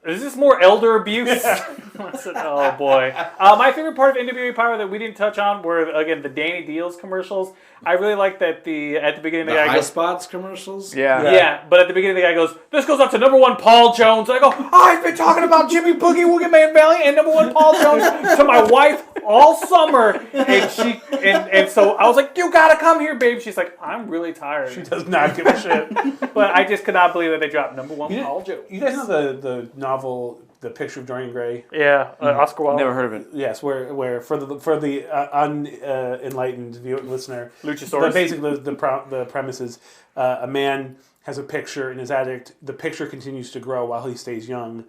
"Is this more elder abuse?" I said, "Oh boy." My favorite part of NWA Power that we didn't touch on were again the Danny Deals commercials. I really like that at the beginning The the guy high goes, spots commercials. Yeah, but at the beginning the guy goes, "This goes up to #1 Paul Jones." And I go, "I've been talking about Jimmy Boogie Woogie Man Valley and #1 Paul Jones to my wife all summer," and so I was like, "You gotta come here, babe." She's like, "I'm really tired," She does not give a shit. but I just could not believe that they dropped #1 Paul Jones. You guys know the novel, The Picture of Dorian Gray? Yeah, Oscar Wilde. Never heard of it. Yes, where for the unenlightened listener, Luchasaurus. basically the premise is a man has a picture in his attic. The picture continues to grow while he stays young.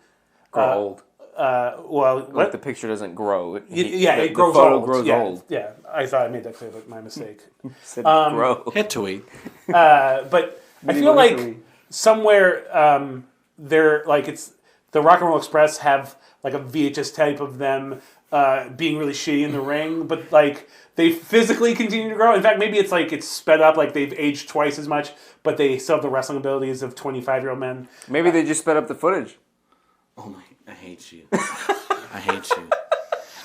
Grow old. what? Like the picture doesn't grow. It grows the photo old. grows old. Yeah, I thought I made that clear, but my mistake. Said grow. Hit tweet. But I feel like somewhere they're like it's the Rock and Roll Express have like a VHS type of them being really shitty in the ring, but like they physically continue to grow. In fact, maybe it's like it's sped up, like they've aged twice as much, but they still have the wrestling abilities of 25-year-old men. Maybe they just sped up the footage. Oh my! I hate you. I hate you.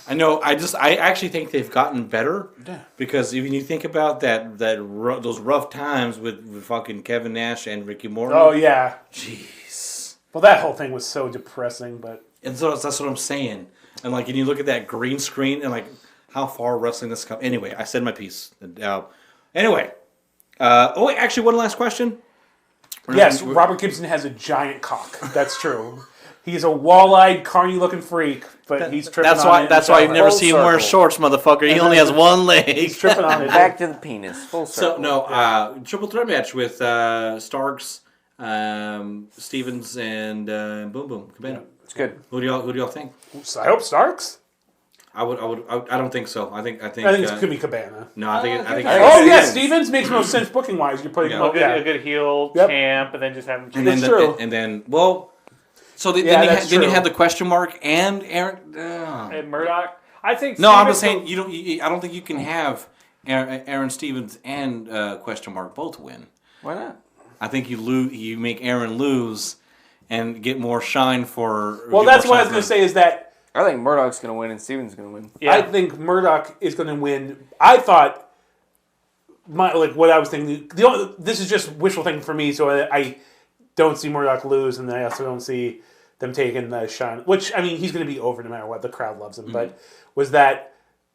I know. I actually think they've gotten better. Yeah. Because if you think about those rough times with fucking Kevin Nash and Ricky Morton. Oh yeah. Jeez. Well, that whole thing was so depressing, but And so that's what I'm saying. And like, and you look at that green screen and like, how far wrestling has come. Anyway, I said my piece. Anyway. Actually, one last question. yes, Robert Gibson has a giant cock. That's true. He's a wall-eyed, carny-looking freak, but he's tripping on it. That's why you've never Full seen him wear circle. shorts, motherfucker. He only has one leg. He's tripping on it. Back to the penis. Full circle. So no, triple threat match with Starks, Stevens, and Boom Boom Cabana. It's good. Who do y'all think? So I hope Starks. I don't think so. I think I think it could be Cabana. No, I think Oh yeah, Stevens. Stevens makes no sense booking wise. You're putting him up. A good heel Yep. champ, and then just have him. and then That's true. and then well, so that's then you true. had the question mark and Aaron. And Murdoch. I think. No, I'm Stevens just saying you don't. I don't think you can have Aaron Stevens and question mark both win. Why not? I think you lose. You make Aaron lose and get more shine for. Well, get that's more what I was shine going for- to say is that I think Murdoch's going to win and Stevens going to win. Yeah. I think Murdoch is going to win. I thought, what I was thinking. This is just wishful thinking for me, so I don't see Murdoch lose, and I also don't see them taking the shine. Which I mean, he's going to be over no matter what. The crowd loves him, but was that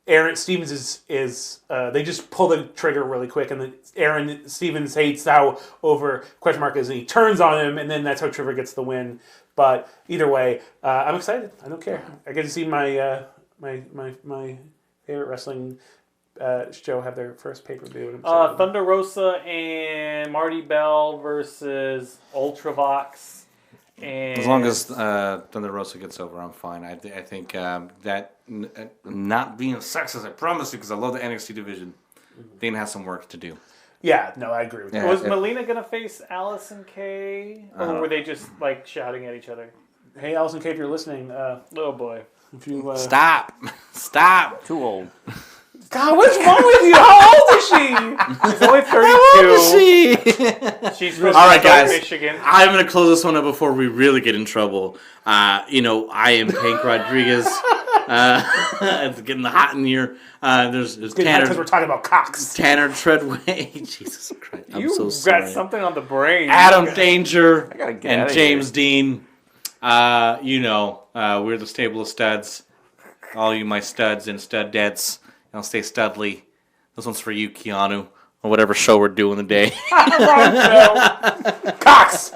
Aaron Stevens is they just pull the trigger really quick, and Aaron Stevens hates how over question mark is, and he turns on him, and then that's how Trevor gets the win. But either way, I'm excited. I don't care. I get to see my my favorite wrestling show have their first pay-per-view. Thunder Rosa and Marty Bell versus Ultravox. And As long as Thunder Rosa gets over, I'm fine. I think that not being sexist, I promise you, because I love the NXT division. Dana has some work to do. Yeah, no, I agree with Yeah. that. was Melina gonna face Allison Kay, or were they just like shouting at each other? Hey, Allison K, if you're listening, Oh boy. if you Stop! Too old. God, what's wrong with you? How old is she? She's only 32. She's from All right, guys. Michigan. I'm going to close this one up before we really get in trouble. I am Hank Rodriguez. It's getting hot in here. There's Because Tanner. we're talking about cocks. Tanner Treadway. Jesus Christ. I'm You so got sorry. something on the brain. Adam Danger gotta get and outta James Dean. We're the stable of studs. All you my studs and studettes. I'll stay studly. This one's for you, Keanu, or whatever show we're doing today. Cocks!